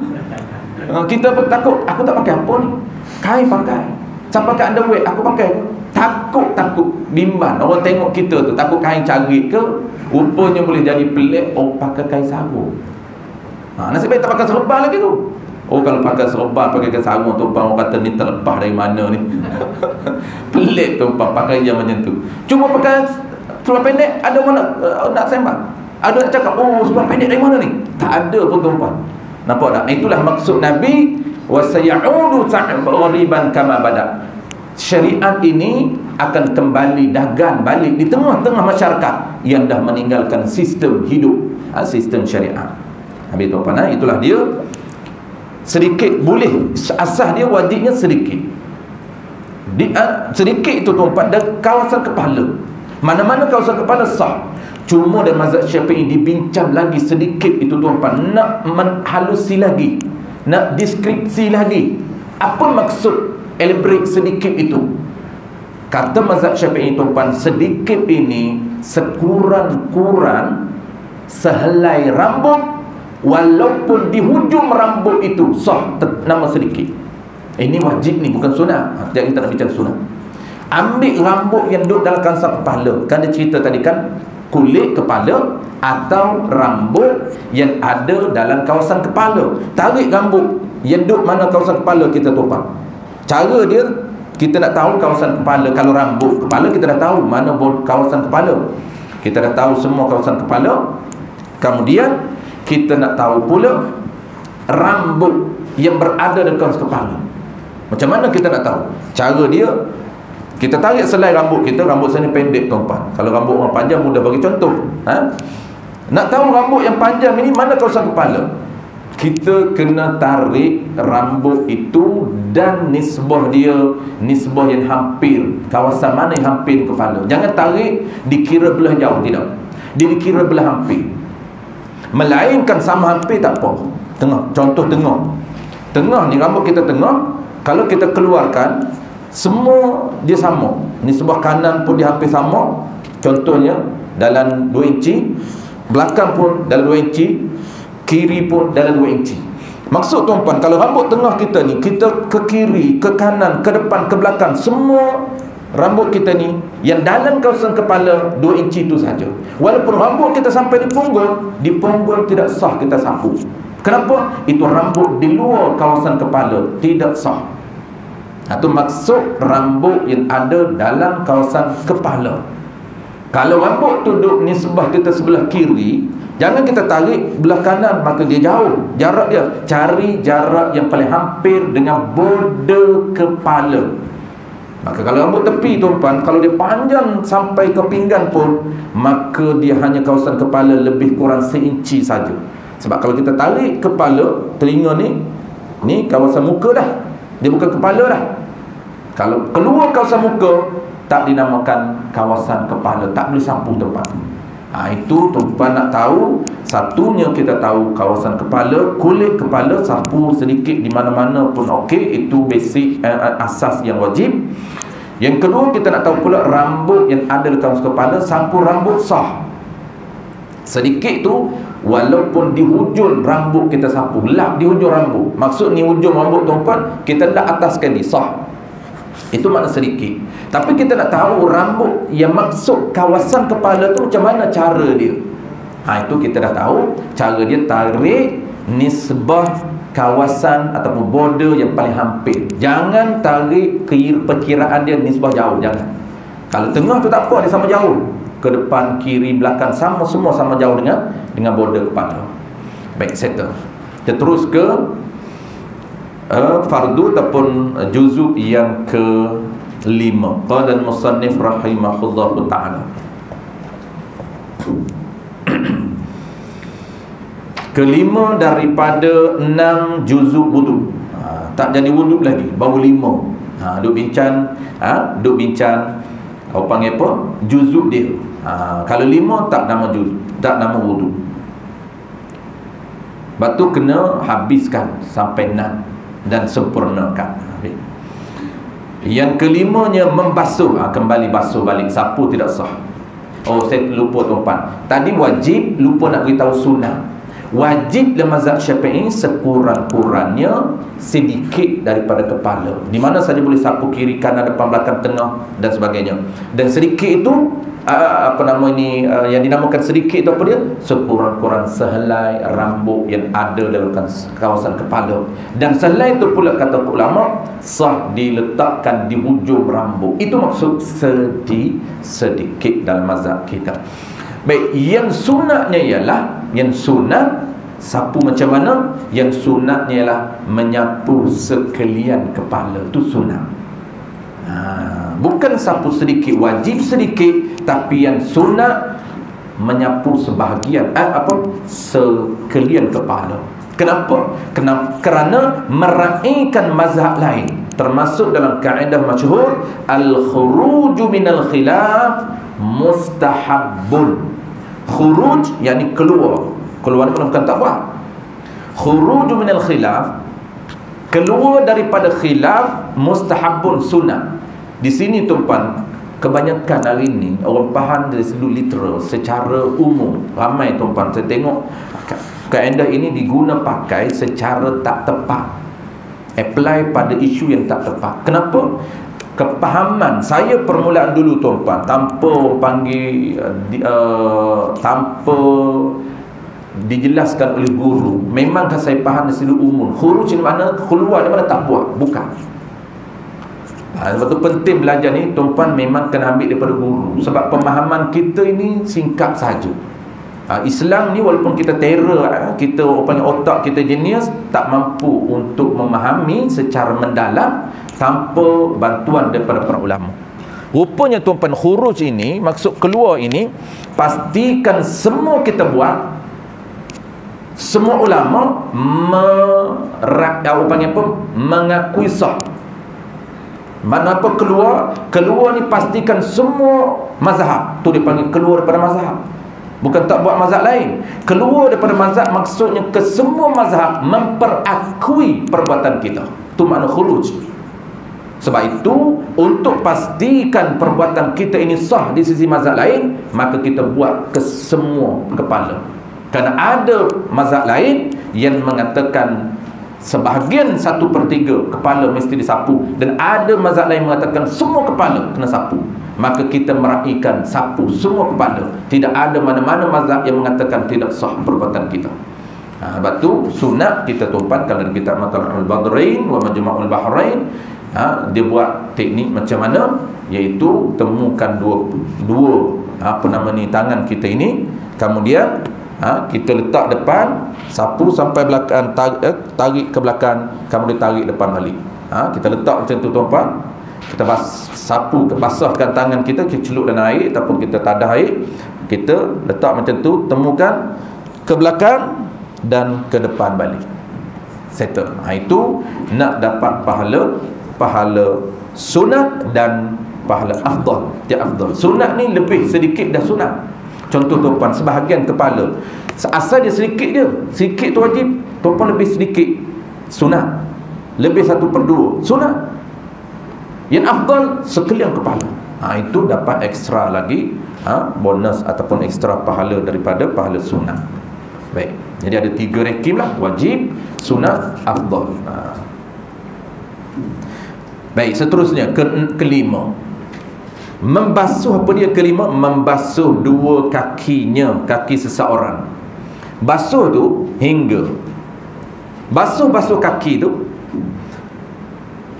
Kita pun takut. Aku tak pakai apa ni? Kain pakai. Sampai pakai underwear, aku pakai. Takut bimbang. Orang tengok kita tu takut kain carik ke. Rupanya boleh jadi pelik. Oh, pakai kain sarung. Nasib baik tak pakai serban lagi tu. Oh, kalau pakai serban, pakai kain sarung tu, orang kata ni terlepas dari mana ni. Pelik tu pakai yang macam tu. Cuma pakai seluar pendek, ada mana nak sembang? Ada nak cakap, "Oh, seluar pendek dari mana ni?" Tak ada pun tuan-tuan. Nampak tak? Itulah maksud Nabi, wasayaudu ta'riban kama bada. Syariat ini akan kembali dagang balik di tengah-tengah masyarakat yang dah meninggalkan sistem hidup, sistem syariat. Habis tuan-tuan, itulah dia. Sedikit boleh, asas dia wajibnya sedikit. Sedikit itu tuan-tuan, dan kawasan kepala. Mana-mana kawasan kepala sah. Cuma dalam mazhab Syafi'i dibincang lagi sedikit itu tuan-tuan, nak menghalusi lagi, nak deskripsi lagi. Apa maksud elaborate sedikit itu? Kata mazhab Syafi'i tuan-tuan, sedikit ini sekurang-kurang sehelai rambut, walaupun di hujung rambut itu sah nama sedikit. Ini wajib ni, bukan sunat. Jadi kita nak bincang sunat. Ambil rambut yang duduk dalam kawasan kepala. Kan dia cerita tadi kan, kulit kepala atau rambut yang ada dalam kawasan kepala. Tarik rambut yang duduk mana kawasan kepala kita tumpang. Cara dia, kita nak tahu kawasan kepala. Kalau rambut kepala, kita dah tahu mana kawasan kepala. Kita dah tahu semua kawasan kepala. Kemudian kita nak tahu pula rambut yang berada di kawasan kepala. Macam mana kita nak tahu? Cara dia, kita tarik selai rambut kita. Rambut saya ni pendek tuan-tuan. Kalau rambut orang panjang, mudah bagi contoh. Nak tahu rambut yang panjang ini mana kawasan kepala, kita kena tarik rambut itu dan nisbah dia, nisbah yang hampir. Kawasan mana yang hampir kepala. Jangan tarik dikira belah jauh, tidak. Dia dikira belah hampir. Melainkan sama hampir tak apa. Tengah, contoh tengah. Tengah ni rambut kita tengah. Kalau kita keluarkan, semua dia sama. Nisbah kanan pun dia hampir sama. Contohnya dalam 2 inci, belakang pun dalam 2 inci, kiri pun dalam 2 inci. Maksud tuan-tuan, kalau rambut tengah kita ni, kita ke kiri, ke kanan, ke depan, ke belakang, semua rambut kita ni yang dalam kawasan kepala 2 inci itu saja. Walaupun rambut kita sampai di punggung tidak sah kita sapu. Kenapa? Itu rambut di luar kawasan kepala, tidak sah. Itu maksud rambut yang ada dalam kawasan kepala. Kalau rambut tu duduk nisbah kita sebelah kiri, jangan kita tarik belah kanan, maka dia jauh jarak dia. Cari jarak yang paling hampir dengan border kepala. Maka kalau rambut tepi tuan-tuan, kalau dia panjang sampai ke pinggang pun, maka dia hanya kawasan kepala lebih kurang 1 inci saja. Sebab kalau kita tarik kepala, telinga ni kawasan muka dah. Dia bukan kepala dah. Kalau keluar kawasan muka, tak dinamakan kawasan kepala, tak boleh sapu tempat. Itu tuan-tuan nak tahu. Satunya kita tahu kawasan kepala, kulit kepala sapu sedikit di mana-mana pun okey. Itu basic, asas yang wajib. Yang kedua, kita nak tahu pula rambut yang ada di kawasan kepala, sapu rambut sah. Sedikit tu, walaupun di hujung rambut kita sapu, lap di hujung rambut. Maksud ni hujung rambut tuan-tuan, kita lap atas sekali, sah. Itu makna sedikit. Tapi kita nak tahu rambut yang maksud kawasan kepala tu macam mana cara dia. Itu kita dah tahu. Cara dia tarik nisbah kawasan ataupun border yang paling hampir. Jangan tarik perkiraan dia nisbah jauh, jangan. Kalau tengah tu tak apa, dia sama jauh. Ke depan, kiri, belakang semua sama jauh dengan border kepala. Baik, settle. Kita terus ke fardu ataupun juzuk yang ke-5. Qala al-musannif rahimahullahu ta'ala. Kelima daripada 6 juzuk wudu. Tak jadi wudu lagi, baru 5. Duk bincang, kau panggil apa? Juzuk dia. Kalau 5 tak nama juzuk, tak nama wudu. Lepas tu kena habiskan sampai 6 dan sempurnakan. Yang kelimanya membasuh. Kembali basuh balik, sapu tidak sah. Oh, saya lupa tuan-tuan, tadi wajib, lupa nak beritahu sunnah. Wajib dalam mazhab Syafi'i sekurang-kurangnya sedikit daripada kepala. Di mana saja boleh sapu kiri, kanan, depan, belakang, tengah dan sebagainya. Dan sedikit itu yang dinamakan sedikit itu apa dia? Sekurang-kurang sehelai rambut yang ada dalam kawasan kepala. Dan sehelai itu pula kata ulama sah diletakkan di hujung rambut. Itu maksud sedikit dalam mazhab kita. Baik, yang sunatnya ialah, yang sunat sapu macam mana? Yang sunatnya ialah menyapu sekalian kepala. Itu sunat. Bukan sapu sedikit, wajib sedikit. Tapi yang sunat menyapu sebahagian sekalian kepala. Kenapa? Kerana meraihkan mazhab lain. Termasuk dalam kaedah masyhur, al-khuruju minal khilaf mustahabbun. Khuruj yakni keluar ni bukan tak buat. Khuruju minal khilaf, keluar daripada khilaf, mustahabbun, sunat. Di sini tuan-tuan, kebanyakan hari ini orang faham dari sudut literal secara umum. Ramai tuan-tuan saya tengok kaedah ini diguna pakai secara tak tepat, apply pada isu yang tak tepat. Kenapa? Kepahaman saya permulaan dulu tuan-tuan, tanpa tanpa dijelaskan oleh guru, memang saya faham dari sudut umum. Khuruj di mana? Keluar di mana? Tak buat, bukan. Sebab tu penting belajar ni tuan-tuan, memang kena ambil daripada guru. Sebab pemahaman kita ini singkat saja. Islam ni walaupun kita terror, kita otak kita jenius, tak mampu untuk memahami secara mendalam tanpa bantuan daripada para ulama. Rupanya tuan-tuan, khuruj ini, maksud keluar ini, pastikan semua kita buat. Semua ulama mengakui sah. Mana apa keluar ni pastikan semua mazhab. Tu dipanggil keluar daripada mazhab. Bukan tak buat mazhab lain. Keluar daripada mazhab maksudnya ke semua mazhab memperakui perbuatan kita. Tu makna khuruj. Sebab itu, untuk pastikan perbuatan kita ini sah di sisi mazhab lain, maka kita buat ke semua kepala. Kerana ada mazhab lain yang mengatakan sebahagian 1/3 kepala mesti disapu, dan ada mazhab lain mengatakan semua kepala kena sapu. Maka kita meraihkan sapu semua kepala. Tidak ada mana-mana mazhab yang mengatakan tidak sah perbuatan kita. Sebab tu sunat kita tumpah kalau kita Matla'ul Badrain wa Majma'ul Bahrain, dia buat teknik macam mana, iaitu temukan dua tangan kita ini, kemudian kita letak depan, sapu sampai belakang, tarik ke belakang, kemudian tarik depan balik. Kita letak macam tu tuan-tuan. Kita sapu, basahkan tangan kita, kita celup dalam air ataupun kita tadah air, kita letak macam tu, temukan ke belakang dan ke depan balik. Settle. Itu nak dapat pahala sunat dan pahala afdal. Dia afdal. Sunat ni lebih sedikit dah sunat. Contoh tuan-tuan, sebahagian kepala asal dia sedikit je, sedikit tu wajib, tuan-tuan lebih sedikit sunat, lebih 1/2 sunat. Yang afdal sekalian kepala. Itu dapat ekstra lagi, bonus ataupun ekstra pahala daripada pahala sunat. Baik, jadi ada 3 rekim lah: wajib, sunat, afdal. Baik, seterusnya kelima, membasuh. Apa dia kelima? Membasuh 2 kakinya, kaki seseorang. Basuh tu hingga basuh kaki tu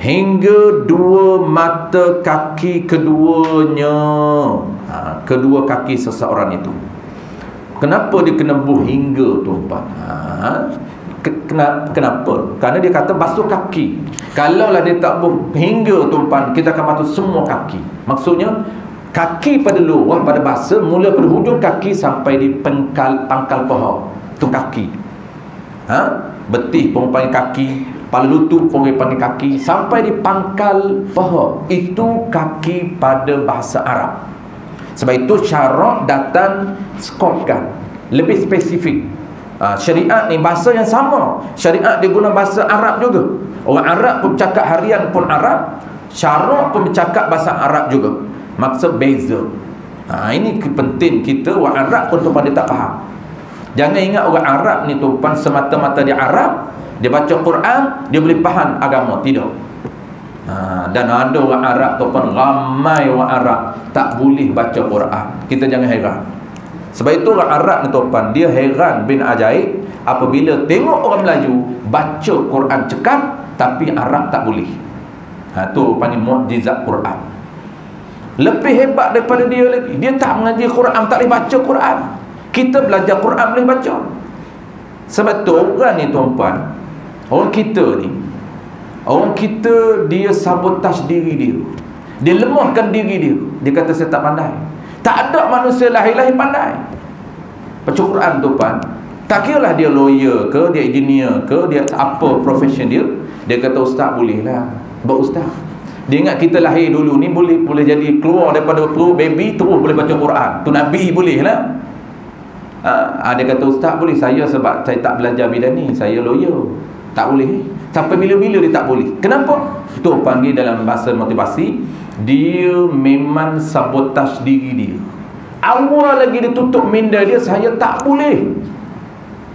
hingga dua mata kaki keduanya. Kedua kaki seseorang itu. Kenapa dia kena buh hingga, tuan-tuan? Kenapa? Kerana dia kata basuh kaki. Kalaulah dia tak buh hingga, tuan-tuan, kita akan basuh semua kaki. Maksudnya kaki pada luar, pada bahasa, mula pada hujung kaki sampai di pangkal paha. Itu kaki. Betih pun panggil kaki, kepala lutut pun panggil kaki, sampai di pangkal paha. Itu kaki pada bahasa Arab. Sebab itu syarak datang skopkan, lebih spesifik. Syariat ni bahasa yang sama. Syariat dia guna bahasa Arab juga. Orang Arab pun cakap harian pun Arab, syarak pun bercakap bahasa Arab juga. Maksud beza. Ini penting kita. Orang Arab pun tuan-tuan dia tak faham. Jangan ingat orang Arab ni tuan-tuan semata-mata dia Arab, dia baca Quran, dia boleh faham agama. Tidak. Dan ada orang Arab tuan-tuan, ramai orang Arab tak boleh baca Quran. Kita jangan heran. Sebab itu orang Arab ni tuan-tuan, dia heran bin ajaib apabila tengok orang Melayu baca Quran cekap, tapi Arab tak boleh. Tu panggil mukjizat Quran. Lebih hebat daripada dia lagi, dia tak mengaji Quran, tak boleh baca Quran. Kita belajar Quran boleh baca. Sebab tu orang ni tuan-tuan, orang kita ni, orang kita dia sabotaj diri dia. Dia lemahkan diri dia. Dia kata saya tak pandai. Tak ada manusia lahir-lahir pandai baca Quran, tuan-tuan. Tak kira lah dia lawyer ke, dia engineer ke, dia apa profession dia. Dia kata ustaz boleh lah buat ustaz. Dia ingat kita lahir dulu ni boleh jadi keluar daripada perut baby terus boleh baca Quran. Tu Nabi boleh lah. Dia kata ustaz boleh. Saya sebab saya tak belajar bidang ni, saya lawyer, tak boleh. Sampai bila-bila dia tak boleh. Kenapa? Itu panggil dalam bahasa motivasi, dia memang sabotaj diri dia. Awal lagi dia tutup minda dia, saya tak boleh.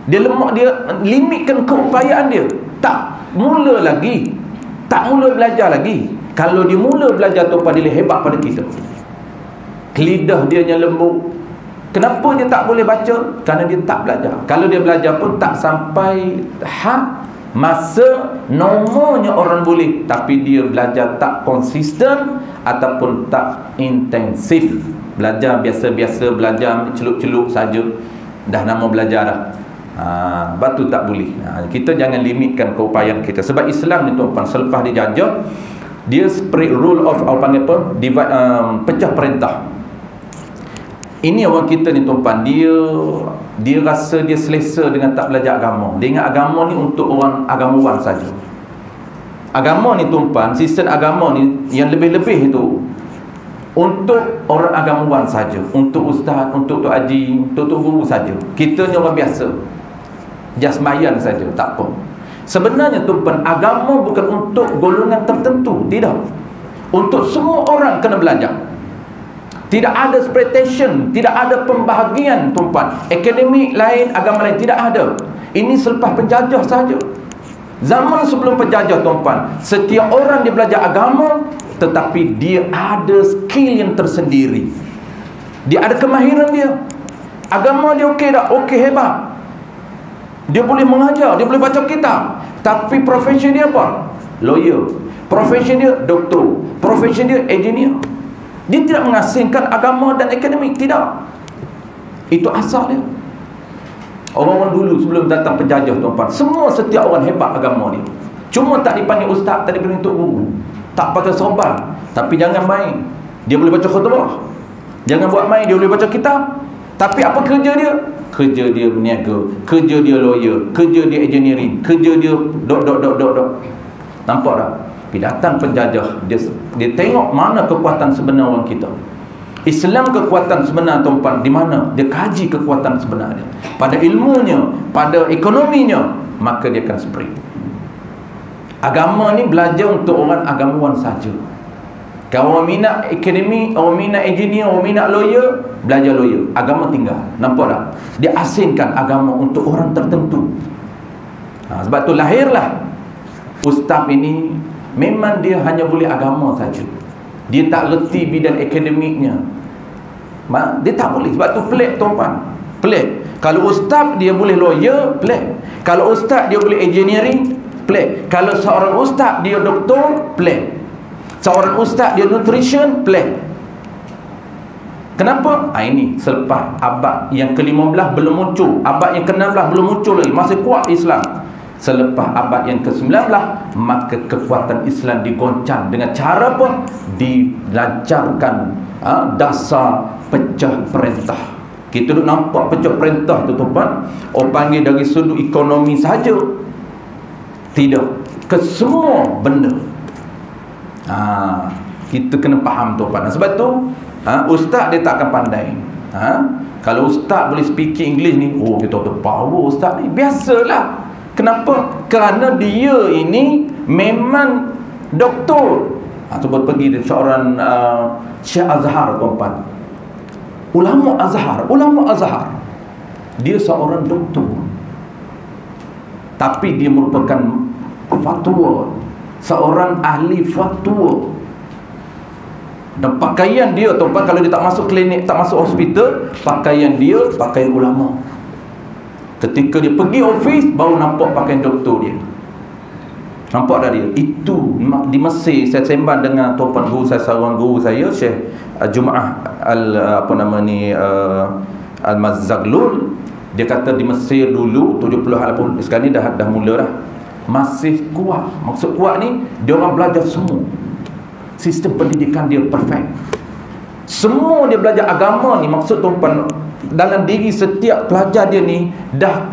Dia lemak, dia limitkan keupayaan dia. Tak mula lagi, tak mula belajar lagi. Kalau dia mula belajar tu pada dia hebat pada kita. Lidah dia yang lembut. Kenapa dia tak boleh baca? Kerana dia tak belajar. Kalau dia belajar pun tak sampai masa normalnya orang boleh, tapi dia belajar tak konsisten ataupun tak intensif. Belajar biasa-biasa, belajar celup-celup saja, dah nama belajar dah. Batu tak boleh. Kita jangan limitkan keupayaan kita. Sebab Islam ni tuan-tuan, selepas dia jajah, dia spread rule of panggil apa? Pecah perintah. Ini orang kita ni tuan-tuan, dia rasa dia selesa dengan tak belajar agama. Dia ingat agama ni untuk orang agamawan saja. Agama ni tuan-tuan, sistem agama ni yang lebih-lebih itu untuk orang agamawan saja, untuk ustaz, untuk tok haji, untuk tok guru saja. Kita ni orang biasa, jasmayan saja, tak apa. Sebenarnya tuan-tuan, agama bukan untuk golongan tertentu, tidak. Untuk semua orang kena belajar. Tidak ada expectation, tidak ada pembahagian tuan-tuan. Akademik lain, agama lain, tidak ada. Ini selepas penjajah saja. Zaman sebelum penjajah tuan-tuan, setiap orang dia belajar agama, tetapi dia ada skill yang tersendiri. Dia ada kemahiran dia. Agama dia okey tak? Okey, hebat. Dia boleh mengajar, dia boleh baca kitab. Tapi profession dia apa? Lawyer. Profession dia doktor. Profession dia engineer. Dia tidak mengasingkan agama dan akademik, tidak. Itu asal dia. Orang-orang dulu sebelum datang penjajah tuan-tuan, semua setiap orang hebat agama dia. Cuma tak dipanggil ustaz, tak dipanggil tok guru, tak pakai sorban. Tapi jangan main, dia boleh baca khutbah. Jangan buat main, dia boleh baca kitab. Tapi apa kerja dia? Kerja dia berniaga, kerja dia lawyer, kerja dia engineering, kerja dia dot. Nampak tak? Tapi datang penjajah, dia tengok mana kekuatan sebenar orang kita. Islam kekuatan sebenar tuan-tuan di mana? Dia kaji kekuatan sebenarnya pada ilmunya, pada ekonominya, maka dia akan spread. Agama ni belajar untuk orang agamawan saja. Kalau orang minat akademik, orang minat engineer, orang minat lawyer, belajar lawyer. Agama tinggal. Nampak tak? Dia asingkan agama untuk orang tertentu. Sebab tu lahirlah ustaz ini. Memang dia hanya boleh agama saja. Dia tak reti bidang akademiknya. Dia tak boleh. Sebab tu pelik tuan-tuan. Pelik. Kalau ustaz dia boleh lawyer, pelik. Kalau ustaz dia boleh engineering, pelik. Kalau seorang ustaz dia doktor, pelik. Seorang ustaz dia nutrition, pelik. Kenapa? Ini selepas abad yang ke-15 belum muncul, abad yang ke-16 belum muncul lagi, masih kuat Islam. Selepas abad yang ke-19, maka kekuatan Islam digoncang dengan cara apa? Dilancarkan dasar pecah perintah. Kita duk nampak pecah perintah tu tuan, orang panggil dari sudut ekonomi saja. Tidak, ke semua benda. Kita kena faham tuan. Sebab tu ustaz dia tak akan pandai. Kalau ustaz boleh speaking English ni, oh kita ada power ustaz ni. Biasalah. Kenapa? Kerana dia ini memang doktor. Sebab pergi seorang Syekh Azhar tuan. Ulama Azhar. Dia seorang doktor. Tapi dia merupakan fatwa, seorang ahli fatwa. Dan pakaian dia tuan, kalau dia tak masuk klinik, tak masuk hospital, pakaian dia pakaian ulama. Ketika dia pergi office, baru nampak pakaian doktor dia. Nampak dah dia. Itu di Mesir, saya sembang dengan tuan guru saya, seorang guru saya, Syekh Jum'ah Al-Mazzaglul. Dia kata di Mesir dulu 70-80, sekarang ni dah mula dah, masih kuat. Maksud kuat ni, dia orang belajar semua. Sistem pendidikan dia perfect. Semua dia belajar agama ni, maksud tuan, dalam diri setiap pelajar dia ni dah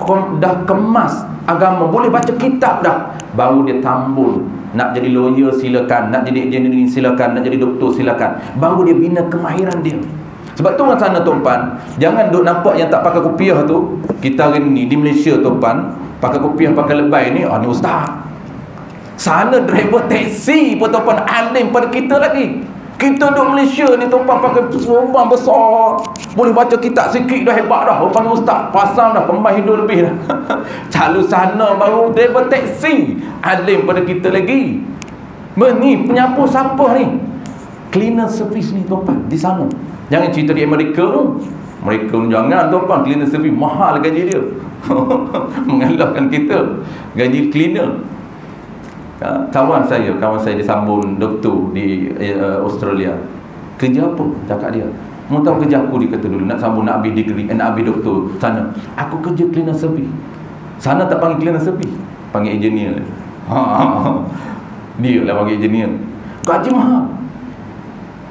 kemas agama, boleh baca kitab dah. Baru dia tambul. Nak jadi lawyer silakan, nak jadi engineering silakan, nak jadi doktor silakan. Baru dia bina kemahiran dia. Sebab tu orang sana tuan, jangan duk nampak yang tak pakai kopiah tu. Kita hari ni di Malaysia tuan, pakai kopiah, pakai lebay ni, ni ustaz. Sana driver taksi pun tuan alim pada kita lagi. Kita duduk Malaysia ni tuan pakai serban besar, boleh baca kitab sikit dah hebat dah. Orang panggil ustaz, pasang dah, kembang hidup lebih dah. Calu sana baru driver taksi alim pada kita lagi. Ni penyapu sampah ni, cleaner service ni tuan di sana. Jangan cerita di Amerika tu. Mereka jangan tuan, cleaner service mahal gaji dia. Mengalahkan kita gaji cleaner. Kawan saya disambung doktor di Australia. Kerja apa? Cakap dia. Mau tahu kerja aku, dia kata dulu, nak sambung, nak ambil degree, nak ambil doktor sana. Aku kerja cleaner service. Sana tak panggil cleaner service, panggil engineer. Dia lah panggil engineer. Gaji mahal.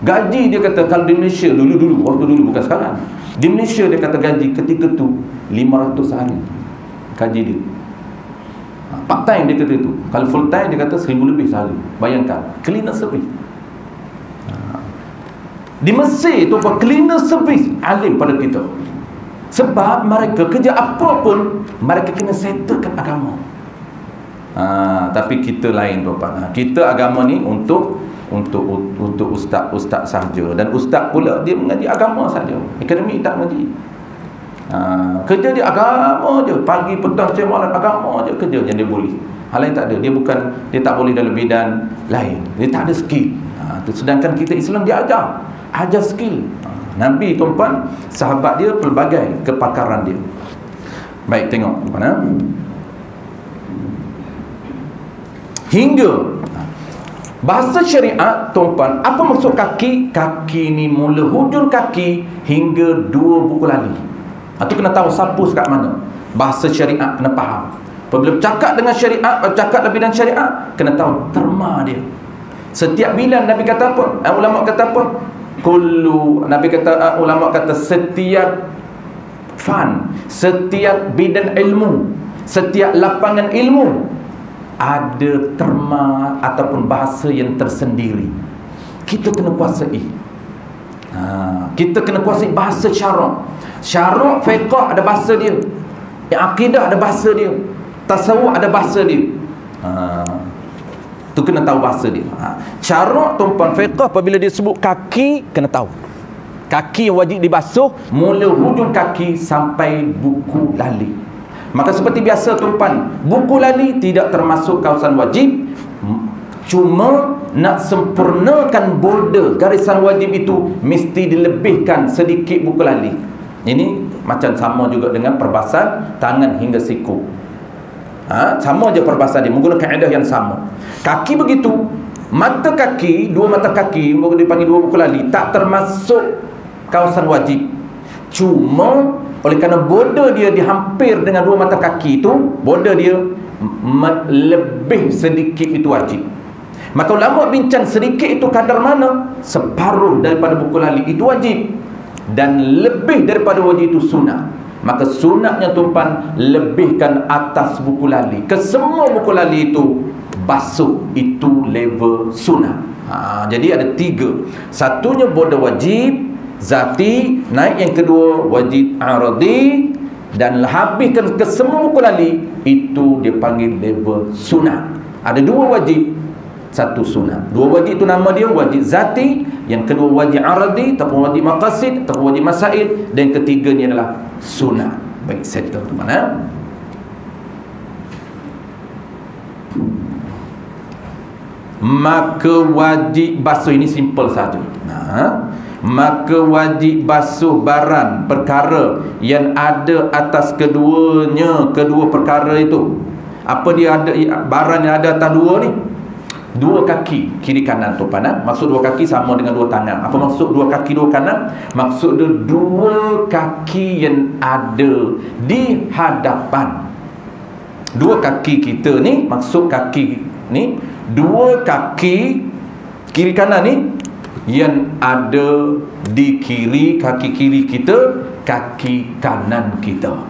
Gaji dia kata kalau di Malaysia waktu dulu bukan sekarang. Di Malaysia dia kata gaji ketika tu 500 sehari. Gaji dia. Part time dia kata itu. Kalau full time dia kata 1000 lebih sehari. Bayangkan, cleaner service. Di Mesir tu cleaner service alim pada kita. Sebab mereka kerja apa pun mereka kena settlekan agama. Tapi kita lain tuan. Kita agama ni untuk ustaz sahaja. Dan ustaz pula dia mengaji agama saja. Akademik tak mengaji. Kerja dia agama je, pagi petang siang malam agama je kerja yang dia boleh. Hal lain tak ada. Dia tak boleh dalam bidang lain. Dia tak ada skill. Sedangkan kita Islam dia ajar skill. Nabi tuan, sahabat dia pelbagai kepakaran dia. Baik, tengok tuan. Hingga bahasa syariat tuan, apa maksud kaki? Kaki ni mula hujung kaki hingga 2 buku lali. Itu kena tahu sapu kat mana. Bahasa syariat kena faham. Apabila bercakap dengan syariat, bercakap dalam bidang syariat, kena tahu terma dia. Setiap bilang Nabi kata apa? Ulama kata apa? Ulama kata setiap setiap bidang ilmu, setiap lapangan ilmu ada terma ataupun bahasa yang tersendiri. Kita kena kuasai. Kita kena kuasai bahasa syarak. Syarak fiqh ada bahasa dia, akidah ada bahasa dia, tasawuf ada bahasa dia. Tu kena tahu bahasa dia. Syarak tuan fiqh apabila dia sebut kaki, kena tahu kaki wajib dibasuh mula hujung kaki sampai buku lali. Maka seperti biasa tuan, buku lali tidak termasuk kawasan wajib. Cuma nak sempurnakan border garisan wajib itu mesti dilebihkan sedikit buku lali. Ini macam sama juga dengan perbasan tangan hingga siku. Sama je perbahasan dia, menggunakan kaedah yang sama. Kaki begitu, mata kaki, dua mata kaki dipanggil dua buku lali, tak termasuk kawasan wajib. Cuma oleh kerana border dia dihampir dengan dua mata kaki itu, border dia lebih sedikit itu wajib. Maka ulama bincang sedikit itu kadar mana? Separuh daripada buku lali itu wajib, dan lebih daripada wajib itu sunnah. Maka sunnahnya tuan lebihkan atas buku lali. Kesemua buku lali itu basuh, itu level sunnah. Jadi ada 3. Satunya border wajib zati, naik yang kedua wajib aradi, dan habiskan ke semua buku lali, itu dipanggil level sunnah. Ada 2 wajib, 1 sunnah. 2 wajib itu nama dia wajib zati, yang kedua wajib aradi ataupun wajib maqasid ataupun wajib masail, dan yang ketiganya adalah sunnah. Baik, settle teman-teman. Maka wajib basuh ini simple saja. Maka wajib basuh barang perkara yang ada atas keduanya, kedua perkara itu. Apa dia ada, barang yang ada atas dua ni? 2 kaki kiri kanan tu pandang. Maksud 2 kaki sama dengan 2 tangan. Apa maksud 2 kaki 2 kanan? Maksud dia 2 kaki yang ada di hadapan. 2 kaki kita ni, maksud kaki ni 2 kaki kiri kanan ni yang ada di kiri, kaki kiri kita, kaki kanan kita.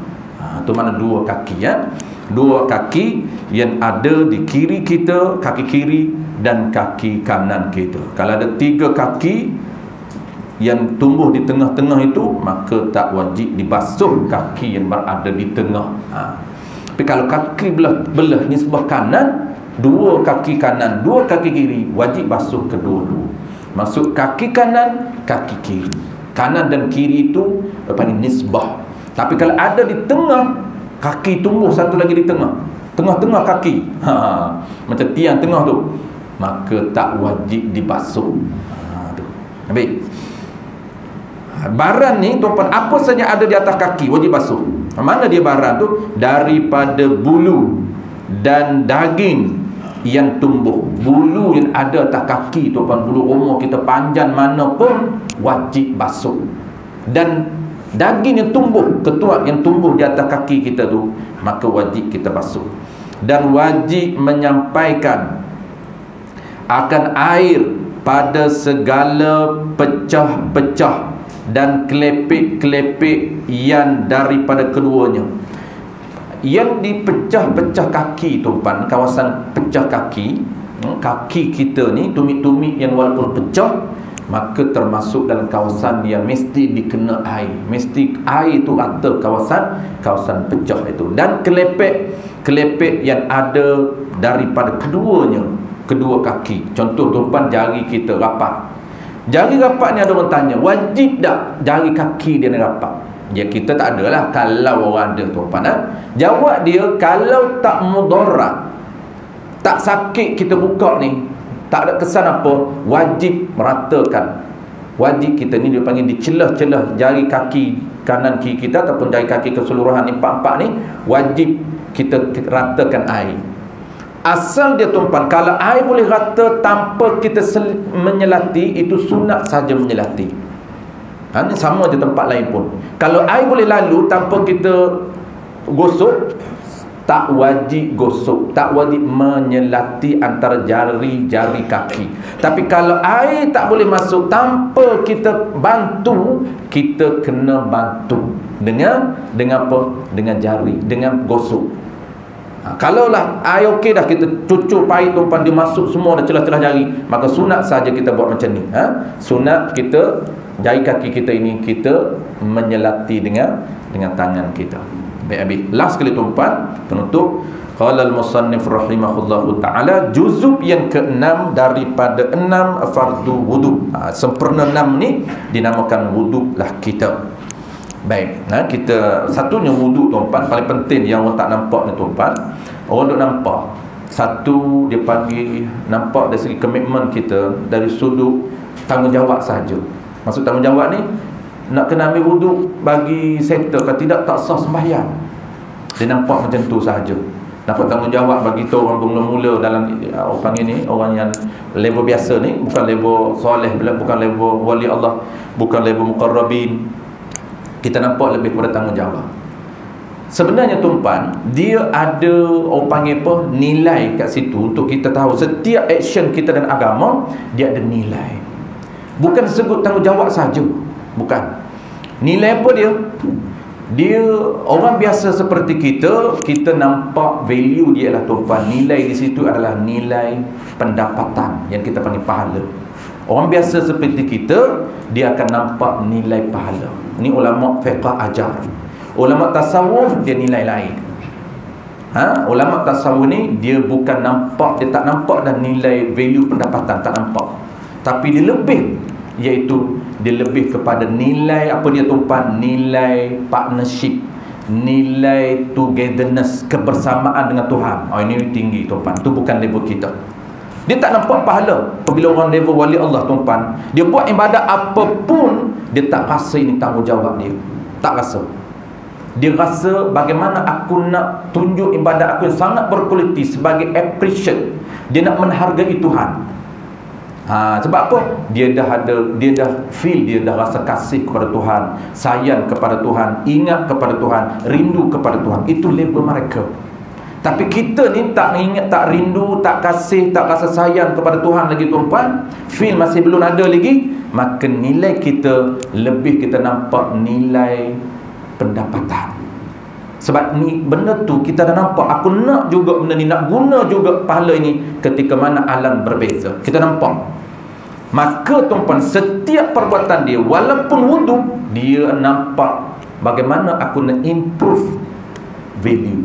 Tu mana 2 kaki ya. 2 kaki yang ada di kiri kita, kaki kiri dan kaki kanan kita. Kalau ada 3 kaki yang tumbuh di tengah-tengah itu, maka tak wajib dibasuh kaki yang berada di tengah. Tapi kalau kaki belah ni sebelah kanan, 2 kaki kanan, 2 kaki kiri, wajib basuh kedua-dua. Maksud kaki kanan, kaki kiri. Kanan dan kiri itu paling nisbah. Tapi kalau ada di tengah, kaki tumbuh satu lagi di tengah, tengah-tengah kaki, macam tiang tengah tu, maka tak wajib dibasuh. Baik. Barang ni tuan-tuan, apa saja ada di atas kaki wajib basuh. Mana dia barang tu? Daripada bulu dan daging yang tumbuh. Bulu yang ada atas kaki tuan-tuan, bulu rumah kita panjang mana pun wajib basuh. Dan daging yang tumbuh, ketuak yang tumbuh di atas kaki kita tu, maka wajib kita basuh. Dan wajib menyampaikan akan air pada segala pecah-pecah dan kelepek-kelepek yang daripada keduanya. Yang dipecah-pecah kaki tuan, kawasan pecah kaki, kaki kita ni, tumit-tumit yang walaupun pecah, maka termasuk dalam kawasan yang mesti dikena air. Mesti air itu rata kawasan pecah itu. Dan kelepek yang ada daripada keduanya, kedua kaki. Contoh tuan, jari kita rapat. Jari rapat ni ada orang tanya, wajib tak jari kaki dia ni rapat? Ya, kita tak adalah. Kalau orang ada tuan, jawab dia, kalau tak mudarat, tak sakit kita buka ni, tak ada kesan apa, wajib meratakan. Wajib kita ni dia panggil di celah-celah jari kaki kanan kiri kita ataupun jari kaki keseluruhan ni, 4 ni, wajib kita ratakan air. Asal dia tuan, kalau air boleh rata tanpa kita menyelati, itu sunat saja menyelati. Ini sama je tempat lain pun. Kalau air boleh lalu tanpa kita gosok, tak wajib gosok, tak wajib menyelati antara jari-jari kaki. Tapi kalau air tak boleh masuk tanpa kita bantu, kita kena bantu dengan apa? Dengan jari, dengan gosok. Kalaulah air okey dah, kita cucuk pahit tuan, dia masuk semua dah celah-celah jari, maka sunat saja kita buat macam ni. Sunat kita jari kaki kita ini kita menyelati dengan tangan kita. Baik, habis. Last sekali tuan, penutup. Qala al-musannif rahimahullahu ta'ala, juzub yang ke-6 daripada 6 fardu wudu. Sempurna 6 ni dinamakan wudu lah kita. Baik, kita satunya wudu tuan, paling penting yang orang tak nampak ni tuan. Orang duk nampak. Satu, dia panggil nampak dari segi komitmen kita, dari sudut tanggungjawab saja. Maksud tanggungjawab ni, nak kena ambil wudu bagi settle, kalau tidak tak sah sembahyang. Dia nampak macam tu sahaja. dapat tanggungjawab bagi kita orang bermula-mula dalam orang panggil ni, orang yang level biasa ni, bukan level soleh, bukan level wali Allah, bukan level muqarrabin. Kita nampak lebih kepada tanggungjawab. Sebenarnya tuan-puan, dia ada orang panggil apa, nilai kat situ untuk kita tahu setiap action kita dan agama dia ada nilai. Bukan sebut tanggungjawab saja, bukan. Nilai apa dia? Dia orang biasa seperti kita nampak value dia lah tuan-puan. Nilai di situ adalah nilai pendapatan yang kita panggil pahala. Orang biasa seperti kita, dia akan nampak nilai pahala. Ini ulama fiqh ajar. Ulama tasawuf dia nilai lain. Ulama tasawuf ni dia bukan nampak, dia tak nampak dah nilai value pendapatan, tak nampak. Tapi dia lebih, iaitu dia lebih kepada nilai apa dia tuan-puan, nilai partnership, nilai togetherness, kebersamaan dengan Tuhan. Ini tinggi tuan-puan. Itu bukan level kita. Dia tak nampak pahala. Apabila orang level wali Allah tuan-puan, dia buat ibadat apapun, dia tak rasa ini tanggungjawab dia. Tak rasa. Dia rasa bagaimana aku nak tunjuk ibadat aku yang sangat berkualiti sebagai appreciate. Dia nak menghargai Tuhan. Sebab apa? Dia dah feel, dia dah rasa kasih kepada Tuhan, sayang kepada Tuhan, ingat kepada Tuhan, rindu kepada Tuhan. Itu level mereka. Tapi kita ni tak ingat, tak rindu, tak kasih, tak rasa sayang kepada Tuhan lagi tuan-puan. Feel masih belum ada lagi. Maka nilai kita lebih, kita nampak nilai pendapatan. Sebab ni benda tu kita dah nampak, aku nak juga benda ni, nak guna juga pahala ini ketika mana alam berbeza. Kita nampak. Maka tuan-puan, setiap perbuatan dia, walaupun wuduk, dia nampak bagaimana aku nak improve value.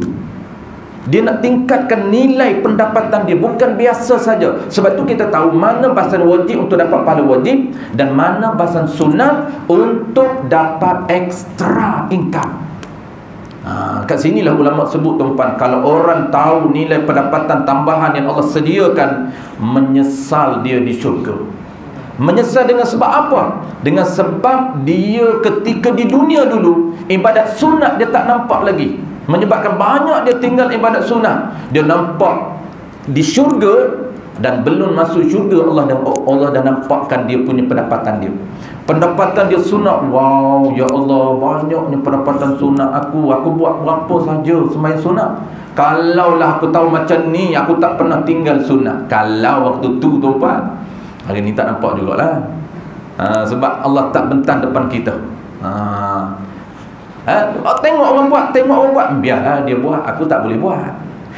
Dia nak tingkatkan nilai pendapatan dia, bukan biasa saja. Sebab tu kita tahu mana bahasan wajib untuk dapat pahala wajib dan mana bahasan sunat untuk dapat extra income. Kat sinilah ulama sebut tuan-puan, kalau orang tahu nilai pendapatan tambahan yang Allah sediakan, menyesal dia di syurga. Menyesal dengan sebab apa? Dengan sebab dia ketika di dunia dulu, ibadat sunat dia tak nampak lagi, menyebabkan banyak dia tinggal ibadat sunat. Dia nampak di syurga, dan belum masuk syurga Allah dah nampakkan dia punya pendapatan dia. Pendapatan dia sunat. Wow, ya Allah, banyaknya pendapatan sunat aku buat berapa saja sembahyang sunat. Kalaulah aku tahu macam ni, aku tak pernah tinggal sunat. Kalau waktu tu tuan-puan, hari ni tak nampak jugalah. Sebab Allah tak bentang depan kita. Tengok orang buat, biarlah dia buat, aku tak boleh buat.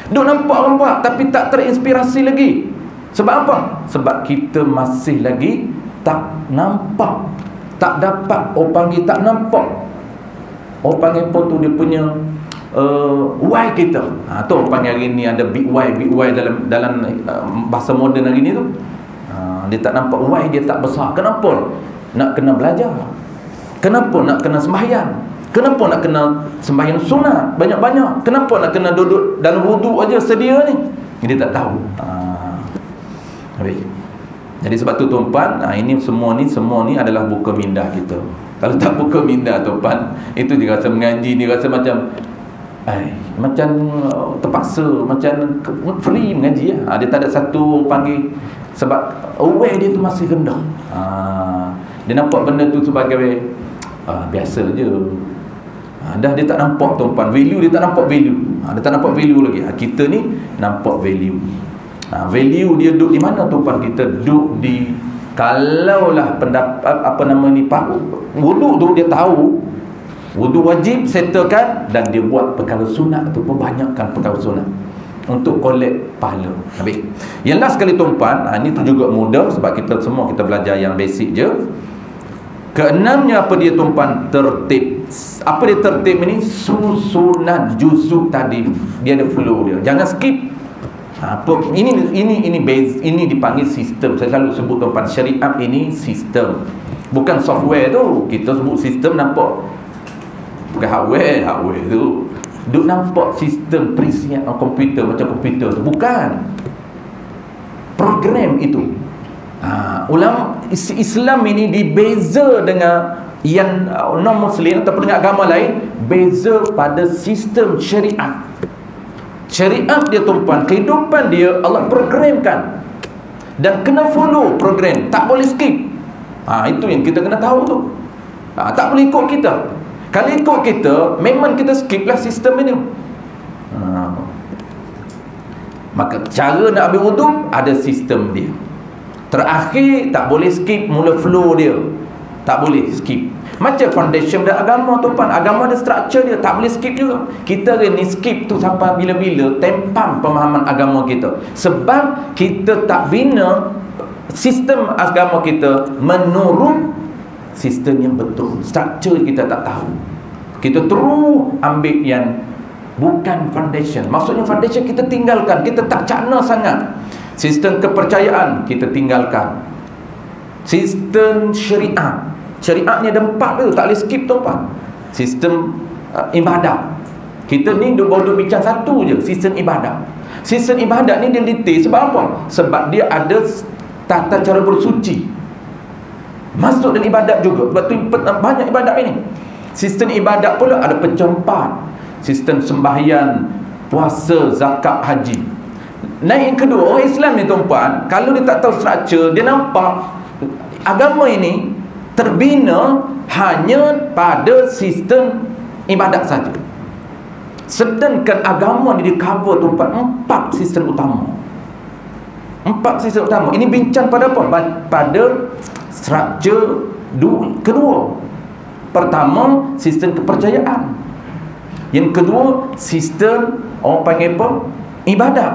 Duk nampak orang buat tapi tak terinspirasi lagi. Sebab apa? Sebab kita masih lagi tak nampak, tak dapat. Orang panggil tak nampak, orang panggil apa tu, dia punya why kita. Tu orang panggil hari ni ada big why dalam bahasa moden hari ni tu. Dia tak nampak why dia tak besar. Kenapa? Nak kena belajar. Kenapa nak kena sembahyang? Kenapa nak kena sembahyang sunat banyak-banyak? Kenapa nak kena duduk dalam wuduk aja sedia ni? Dia tak tahu. Jadi sebab tu tuan-puan, ini semua ni adalah buka minda kita. Kalau tak buka minda tuan-puan, itu dia rasa mengaji, dia rasa macam macam terpaksa, macam free mengaji lah. Dia tak ada satu panggil, sebab aware dia tu masih rendah. Dia nampak benda tu sebagai biasa je. Dah dia tak nampak tuan-puan value, dia tak nampak value. Dia tak nampak value lagi. Kita ni nampak value. Value dia duduk di mana tuan-puan? Kita duduk di, kalaulah pendapat wuduk tu dia tahu wuduk wajib settlekan, dan dia buat perkara sunat tu pun banyakkan perkara sunat untuk collect pahala. Habis. Yang last sekali tuan-puan, ini tu juga mudah sebab kita semua kita belajar yang basic je. Keenamnya apa dia tuan-puan? Tertib. Apa dia tertib ini? Susunan juzuk tadi. Dia ada flow dia. Jangan skip. Ini base, ini dipanggil sistem. Saya selalu sebut tuan-puan, syariat ini sistem, bukan software tu. Kita sebut sistem, nampak bukan hardware tu. Duk nampak sistem perisian komputer macam komputer tu. Bukan program itu. Ulama Islam ini dibeza dengan yang non-Muslim ataupun dengan agama lain. Beza pada sistem syariat. Syariat dia tuan-tuan, kehidupan dia Allah programkan, dan kena follow program, tak boleh skip. Itu yang kita kena tahu tu. Tak boleh ikut kita. Kalau ikut kita, memang kita skip lah sistem ini. Maka cara nak ambil wuduk ada sistem dia. Terakhir tak boleh skip mula flow dia. Tak boleh skip. Macam foundation dan agama tu pun, agama ada structure dia, tak boleh skip juga. Kita ni skip tu sampai bila-bila tempam pemahaman agama kita. Sebab kita tak bina sistem agama kita menurut sistem yang betul. Structure kita tak tahu. Kita terus ambil yang bukan foundation. Maksudnya foundation kita tinggalkan, kita tak cakna sangat. Sistem kepercayaan kita tinggalkan. Sistem syariat, syariat ni ada 4 tu, tak boleh skip tu Pak. Sistem ibadat, kita ni baru bincang satu je, sistem ibadat. Sistem ibadat ni dia detail sebab apa? Sebab dia ada tata cara bersuci masuk dalam ibadat juga. Sebab tu banyak ibadat ini. Sistem ibadat pula ada pencempat, sistem sembahyang, puasa, zakat, haji. Yang kedua, orang Islam ni tuan-puan, kalau dia tak tahu struktur, dia nampak agama ini terbina hanya pada sistem ibadat saja. Sedangkan agama ni di cover tuan-puan 4 sistem utama. 4 sistem utama. Ini bincang pada apa? Pada struktur kedua. Pertama, sistem kepercayaan. Yang kedua, sistem orang panggil apa? Ibadat.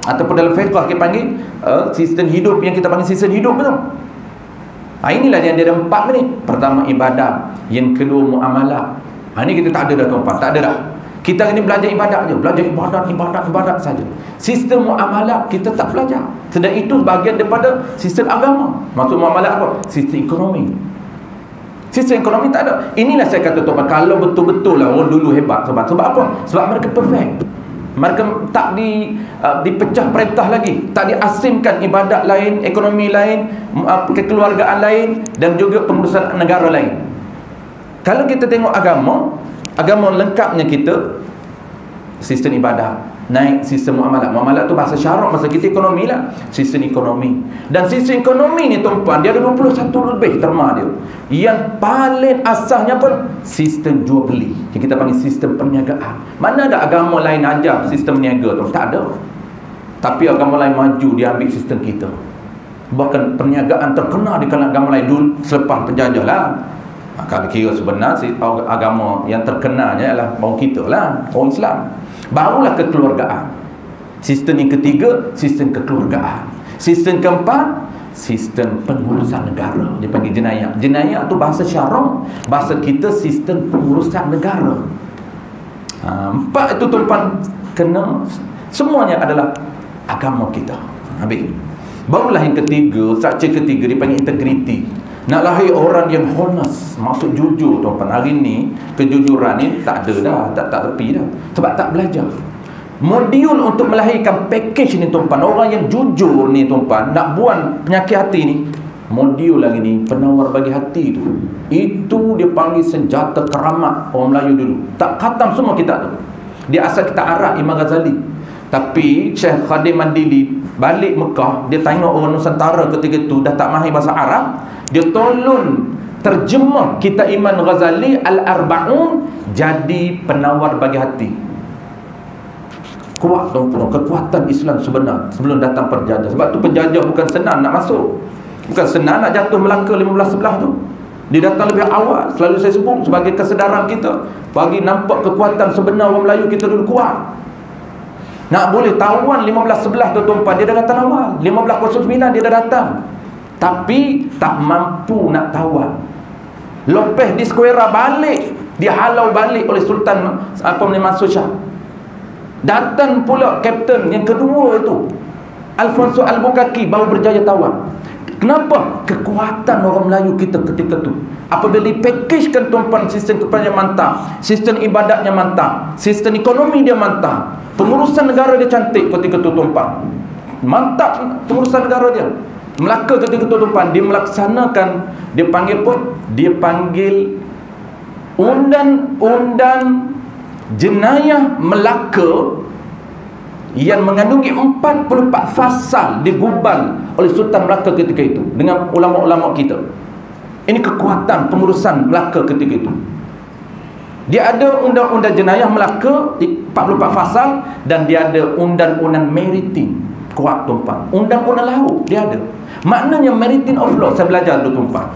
Ataupun dalam fiqh kita panggil sistem hidup, yang kita panggil sistem hidup, betul? Inilah yang dia ada 4 ni. Pertama ibadat, yang kedua muamalah. Ini kita tak ada dah tuan-tuan, tak ada dah. Kita ni belajar ibadat je, belajar ibadat saja. Sistem muamalah kita tak belajar. Sedang itu bahagian daripada sistem agama. Maksud muamalah apa? Sistem ekonomi. Sistem ekonomi tak ada. Inilah saya kata tuan-tuan, kalau betul-betul lah orang dulu hebat. Sebab apa? Sebab mereka perfect. Mereka tak dipecah perintah lagi, tak diasingkan ibadat lain, ekonomi lain, kekeluargaan lain, dan juga pengurusan negara lain. Kalau kita tengok agama lengkapnya kita sistem ibadat, naik sistem muamalah. Muamalah tu bahasa syarak, bahasa kita ekonomi lah. Sistem ekonomi. Dan sistem ekonomi ni tuan-tuan, dia ada 21 lebih terma dia. Yang paling asasnya pun sistem jual beli, yang kita panggil sistem perniagaan. Mana ada agama lain ajar sistem niaga tu? Tak ada. Tapi agama lain maju, dia ambil sistem kita. Bahkan perniagaan terkenal di kalangan agama lain dulu selepas penjajah lah. Kalau kira sebenar agama yang terkenalnya adalah orang kita lah, orang Islam. Barulah kekeluargaan. Sistem yang ketiga, sistem kekeluargaan. Sistem keempat, sistem pengurusan negara. Dia panggil jenayah. Jenayah tu bahasa syarak, bahasa kita sistem pengurusan negara. 4 itu tuan-tuan kena, semuanya adalah agama kita. Habis. Barulah yang ketiga, struktur ketiga dia panggil integriti. Nak lahir orang yang honest, maksud jujur tuan-tuan. Hari ni kejujuran ni tak ada dah, tak tepi dah. Sebab tak belajar. Modul untuk melahirkan package ni tuan-tuan, orang yang jujur ni tuan-tuan, nak buang penyakit hati ni, modul lagi ni penawar bagi hati tu. Itu dia panggil senjata keramat orang Melayu dulu. Tak khatam semua kitab tu. Dia asal kita Arab, Imam Ghazali. Tapi Syekh Khadim Mandili balik Mekah, dia tengok orang Nusantara ketika tu dah tak mahir bahasa Arab, dia tolong terjemah kitab Imam Ghazali Al-Arba'un jadi penawar bagi hati. Kuat tuan-tuan, kekuatan Islam sebenar sebelum datang penjajah. Sebab tu penjajah bukan senang nak masuk, bukan senang nak jatuh Melaka 15/11 tu. Dia datang lebih awal. Selalu saya sebut sebagai kesedaran kita, bagi nampak kekuatan sebenar orang Melayu kita dulu kuat. Nak boleh tawan 15/11 tu tuan-tuan, dia dah datang awal. 1509 dia dah datang, tapi tak mampu nak tawan. Lepas di Square balik, dia halau balik oleh Sultan Mansur Shah. Datang pula kapten yang kedua itu, Alfonso Albuquerque, baru berjaya tawan. Kenapa? Kekuatan orang Melayu kita ketika tu. Apabila dipackage-kan tuan-tuan, sistem kepercayaan mantap, sistem ibadatnya mantap, sistem ekonomi dia mantap, pengurusan negara dia cantik ketika tu tuan-tuan. Mantap pengurusan negara dia. Melaka ketika tu tuan-tuan, dia melaksanakan, dia panggil pun, dia panggil undang-undang jenayah Melaka yang mengandungi 44 fasal digubal oleh Sultan Melaka ketika itu dengan ulama-ulama kita. Ini kekuatan pengurusan Melaka ketika itu. Dia ada undang-undang jenayah Melaka 44 fasal, dan dia ada undang-undang maritim kuat tuan-tuan. Undang-undang laut dia ada. Maknanya maritim of law saya belajar dulu tuan-tuan.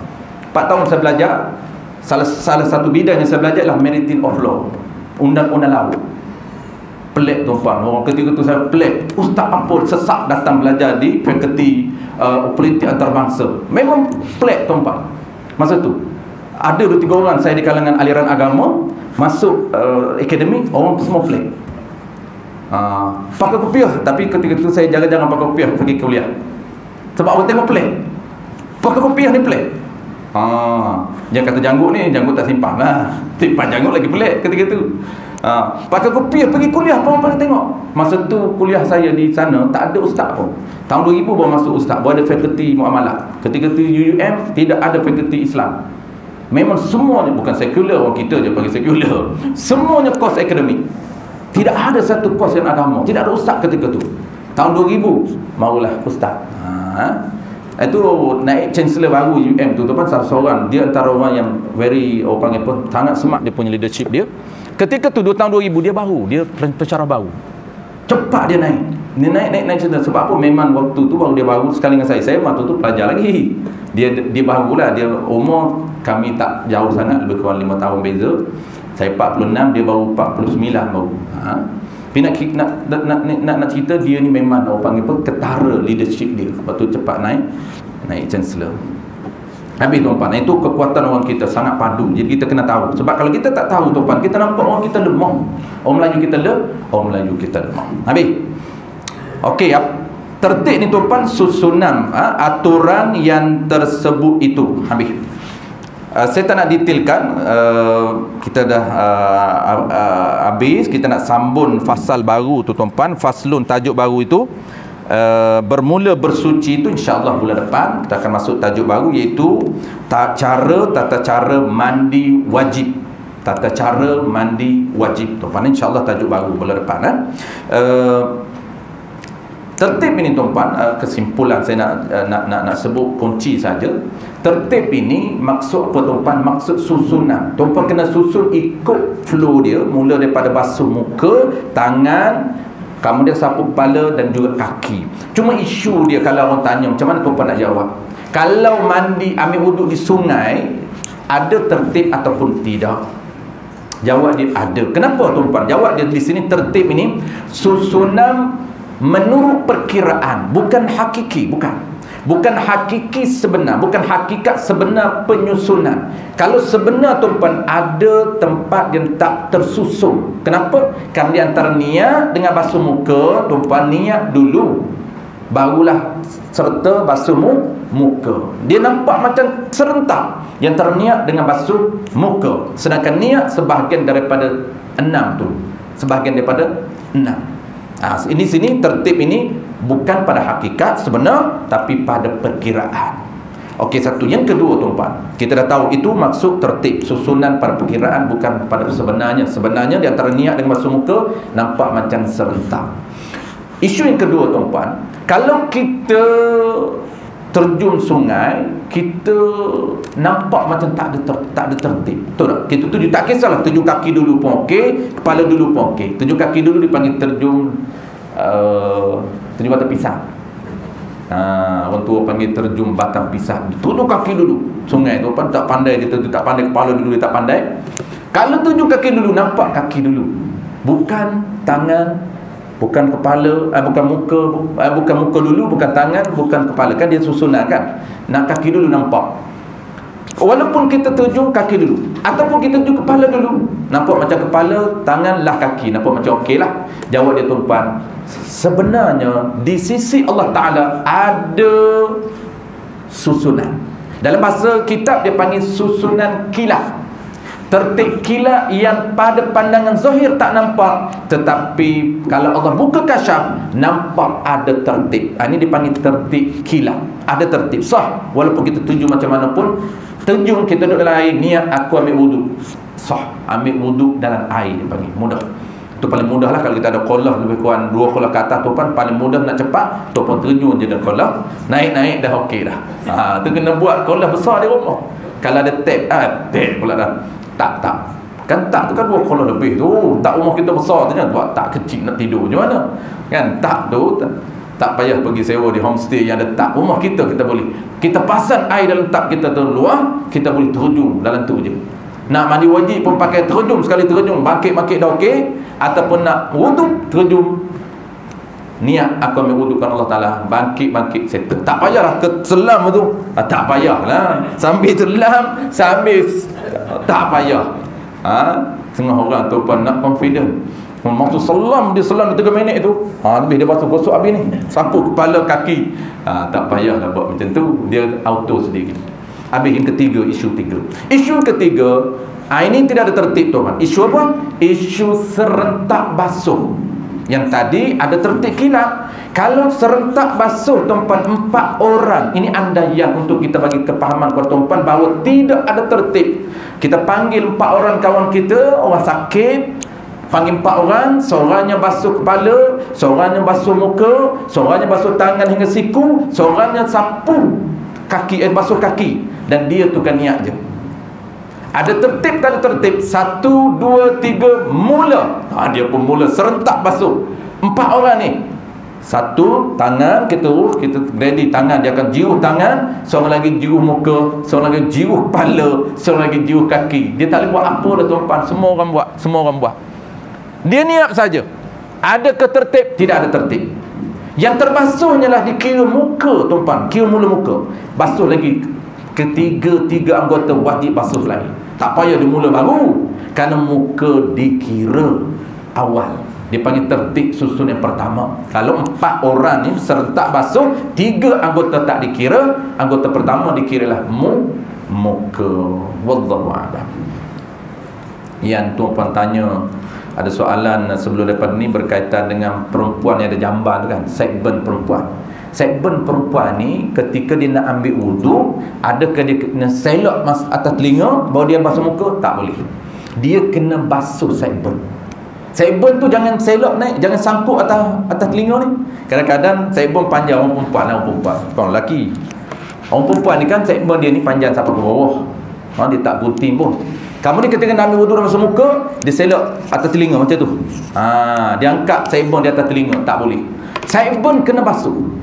4 tahun saya belajar. Salah satu bidang yang saya belajar adalah maritim of law, undang-undang laut. Pelik tuan-tuan. Orang ketika itu saya pelik. Ustaz apa sesak datang belajar di fakulti politik antarabangsa. Memang pelik tuan-tuan. Masa tu ada 2-3 orang saya di kalangan aliran agama masuk akademik, orang semua pelik. Pakai kopiah, tapi ketika itu saya jangan pakai kopiah pergi kuliah. Sebab orang tengok pelik. Pakai kopiah ni pelik. Dia kata janggut ni, janggut tak simpan lah. Simpan janggut lagi pelik ketika itu. Pakai kopiah pergi kuliah, orang pada tengok. Masa tu kuliah saya di sana tak ada ustaz pun. Tahun 2000 baru masuk ustaz, baru ada fakulti muamalah. Ketika tu UUM tidak ada fakulti Islam. Memang semuanya, bukan sekular, orang kita je panggil sekular, semuanya kos akademik. Tidak ada satu kos yang agama. Tidak ada ustaz ketika tu. Tahun 2000 marulah ustaz. Itu naik chancellor baru UM tu kan, salah seorang dia antara orang yang very, orang panggil pun sangat smart dia punya leadership dia. Ketika tu tahun 2000 dia baru, dia pensyarah baru. Cepat dia naik. Dia naik cerita. Sebab apa? Memang waktu tu baru dia baru sekali dengan saya waktu tu pelajar lagi. Dia barulah, dia umur kami tak jauh sangat, lebih kurang 5 tahun beza. Saya 46, dia baru 49 baru. Tapi nak cerita dia ni memang orang panggil apa, ketara leadership dia. Sebab tu cepat naik chancellor. Habis tuan-tuan, itu kekuatan orang kita sangat padu. Jadi kita kena tahu. Sebab kalau kita tak tahu tuan-tuan, kita nampak orang kita lemah. Orang Melayu kita lemah. Habis. Okey, tertib ni tuan-tuan, susunan aturan yang tersebut itu. Habis. Saya tak nak detailkan, kita dah habis. Kita nak sambung fasal baru tu tuan-tuan, faslun tajuk baru itu. Bermula bersuci itu insya-Allah bulan depan kita akan masuk tajuk baru, iaitu tata cara mandi wajib. Tata cara mandi wajib tuan-tuan, insya-Allah tajuk baru bulan depan. Tertib ini tuan-tuan, kesimpulan saya nak sebut kunci saja. Tertib ini maksud apa tuan-tuan? Maksud susunan. Tuan-tuan kena susun ikut flow dia, mula daripada basuh muka, tangan, kemudian sapu kepala dan juga kaki. Cuma isu dia kalau orang tanya macam mana tuan-tuan nak jawab. Kalau mandi ambil wuduk di sungai, ada tertib ataupun tidak? Jawab dia ada. Kenapa tuan-tuan? Jawab dia di sini tertib ini susunan menurut perkiraan, bukan hakiki, bukan hakiki sebenar, bukan hakikat sebenar penyusunan. Kalau sebenar tuan-tuan ada tempat yang tak tersusun. Kenapa? Kerana di antara niat dengan basuh muka, tuan-tuan niat dulu, barulah serta basuh muka. Dia nampak macam serentak di antara niat dengan basuh muka. Sedangkan niat sebahagian daripada 6 tu. Sebahagian daripada 6. Ini sini tertib ini bukan pada hakikat sebenar, tapi pada perkiraan. Okey, satu. Yang kedua tuan-tuan, kita dah tahu itu maksud tertib, susunan pada perkiraan, bukan pada sebenarnya. Sebenarnya di antara niat dengan basuh muka nampak macam serentak. Isu yang kedua tuan-tuan, kalau kita terjun sungai, kita nampak macam tak ada tertib. Betul tak? Kita tuju, tak kisahlah tuju kaki dulu pun okey, kepala dulu pun okey. Tuju kaki dulu dipanggil terjun batang pisang. Orang tua panggil terjun batang pisang. Tuju kaki dulu. Sungai tu tak pandai, dia tak pandai, kepala dulu dia tak pandai. Kalau tuju kaki dulu, nampak kaki dulu. Bukan tangan, bukan kepala, bukan muka dulu, bukan tangan, bukan kepala. Kan dia susunan kan. Nak kaki dulu nampak. Walaupun kita tuju kaki dulu, ataupun kita tuju kepala dulu, nampak macam kepala, tangan lah kaki, nampak macam okey lah. Jawab dia tuan-tuan, sebenarnya di sisi Allah Ta'ala ada susunan. Dalam bahasa kitab dia panggil susunan kilat. Tertib kilat yang pada pandangan zahir tak nampak, tetapi kalau Allah buka kasyaf, nampak ada tertib. Ini dipanggil tertib kilat. Ada tertib sah. Walaupun kita tuju macam mana pun, terjun kita duduk dalam air, niat aku ambil wuduk, sah. Ambil wuduk dalam air dia panggil, mudah. Tu paling mudah lah kalau kita ada kolah lebih kurang 2 kolah ke atas tu paling mudah nak cepat tu pun terjun je dengan kolah. Naik-naik dah okey dah. Tu kena buat kolah besar di rumah. Kalau ada tap, tap pula dah. Tak. Kan tak tu kan 2 kolah lebih tu. Tak rumah kita besar tu kan, buat tak kecil nak tidur macam mana? Kan tak tu tak payah pergi sewa di homestay yang ada tap. Rumah kita boleh. Kita pasang air dalam tap kita tu luar, kita boleh terjun dalam tu je. Nak mandi wajib pun pakai terjun, sekali terjun bangkit-bangkit dah okey, ataupun nak wuduk terjun. Niat aku ambil wuduk kan Allah Taala, bangkit settle. Tak payahlah ke selam tu. Tak payahlah. Sambil selam, sambil tak payah. Setengah orang tu pun nak confident. Masa selam dia selam 3 minit tu, lebih dia basuh gosok habis ni. Sapu kepala kaki. Tak payahlah buat macam tu, dia auto sendiri. Habis yang ketiga, isu ketiga, ini tidak ada tertib tuan. Isu apa? Isu serentak basuh. Yang tadi ada tertib kilap. Kalau serentak basuh tuan 4 orang, ini andaian untuk kita bagi kepahaman kepada tuan bahawa tidak ada tertib. Kita panggil 4 orang kawan kita, orang sakit, panggil 4 orang, seorangnya basuh kepala, seorangnya basuh muka, seorangnya basuh tangan hingga siku, seorangnya sapu kaki, basuh kaki, dan dia tukar niat je. Ada tertib, tak ada tertib. 1, 2, 3 mula. Dia pun mula serentak basuh 4 orang ni. 1 tangan, kita ready tangan, dia akan jiruh tangan, seorang lagi jiruh muka, seorang lagi jiruh kepala, seorang lagi jiruh kaki. Dia tak boleh buat apa dah tuan-tuan. Semua orang buat. Dia niat saja. Ada ketertib? Tidak ada tertib. Yang terbasuhnya lah dikira muka tuan-tuan, kira mula muka. Basuh lagi tiga anggota wajib basuh lagi. Tak payah dia mula baru, kerana muka dikira awal. Dia panggil tertib susun yang pertama. Kalau 4 orang ni serentak basuh, 3 anggota tak dikira, anggota pertama dikiralah muka. Wallahu a'lam. Yang tuan-tuan tanya, ada soalan sebelum daripada ni berkaitan dengan perempuan yang ada jamban tu kan, segmen perempuan. Segmen perempuan ni ketika dia nak ambil wuduk, adakah dia kena selok atas telinga baru dia basuh muka? Tak boleh. Dia kena basuh segmen. Segmen tu jangan selok naik, jangan sangkut atas telinga ni. Kadang-kadang segmen panjang orang perempuan, bukan lelaki. Orang perempuan ni kan segmen dia ni panjang sampai ke bawah. Dia tak gunting pun. Kamu ni ketika nak ambil wuduk dan basuh muka, dia selok atas telinga macam tu. Dia angkat segmen di atas telinga, tak boleh. Segmen kena basuh.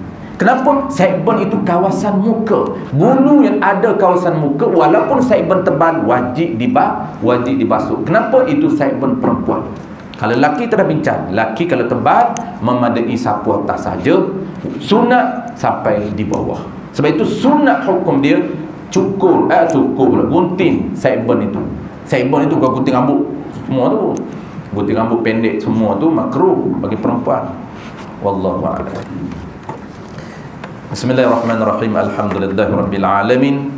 Kenapa? Segmen itu kawasan muka. Bulu yang ada kawasan muka, walaupun segmen tebal, wajib dibasuh. Kenapa? Itu segmen perempuan. Kalau lelaki kita dah bincang, lelaki kalau tebal memadai sapu atas saja, sunat sampai di bawah. Sebab itu sunat hukum dia cukur gunting segmen itu. Segmen itu kau gunting rambut semua tu. Gunting rambut pendek semua tu makruh bagi perempuan. Wallahu a'lam. Bismillahirrahmanirrahim. Alhamdulillahirabbil alamin.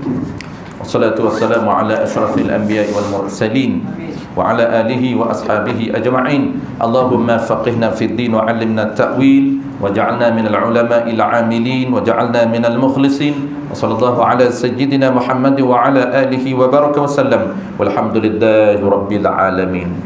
Wassalatu wassalamu ala asyrafil anbiya'i wal mursalin wa ala alihi wa ashabihi ajma'in. Allahumma faqihna fid din wa 'allimna ta'wil waj'alna minal ulama'il 'amilin waj'alna minal mukhlisin. Wassallallahu ala sayyidina Muhammad wa ala alihi wa baraka wa sallam. Walhamdulillahi rabbil alamin.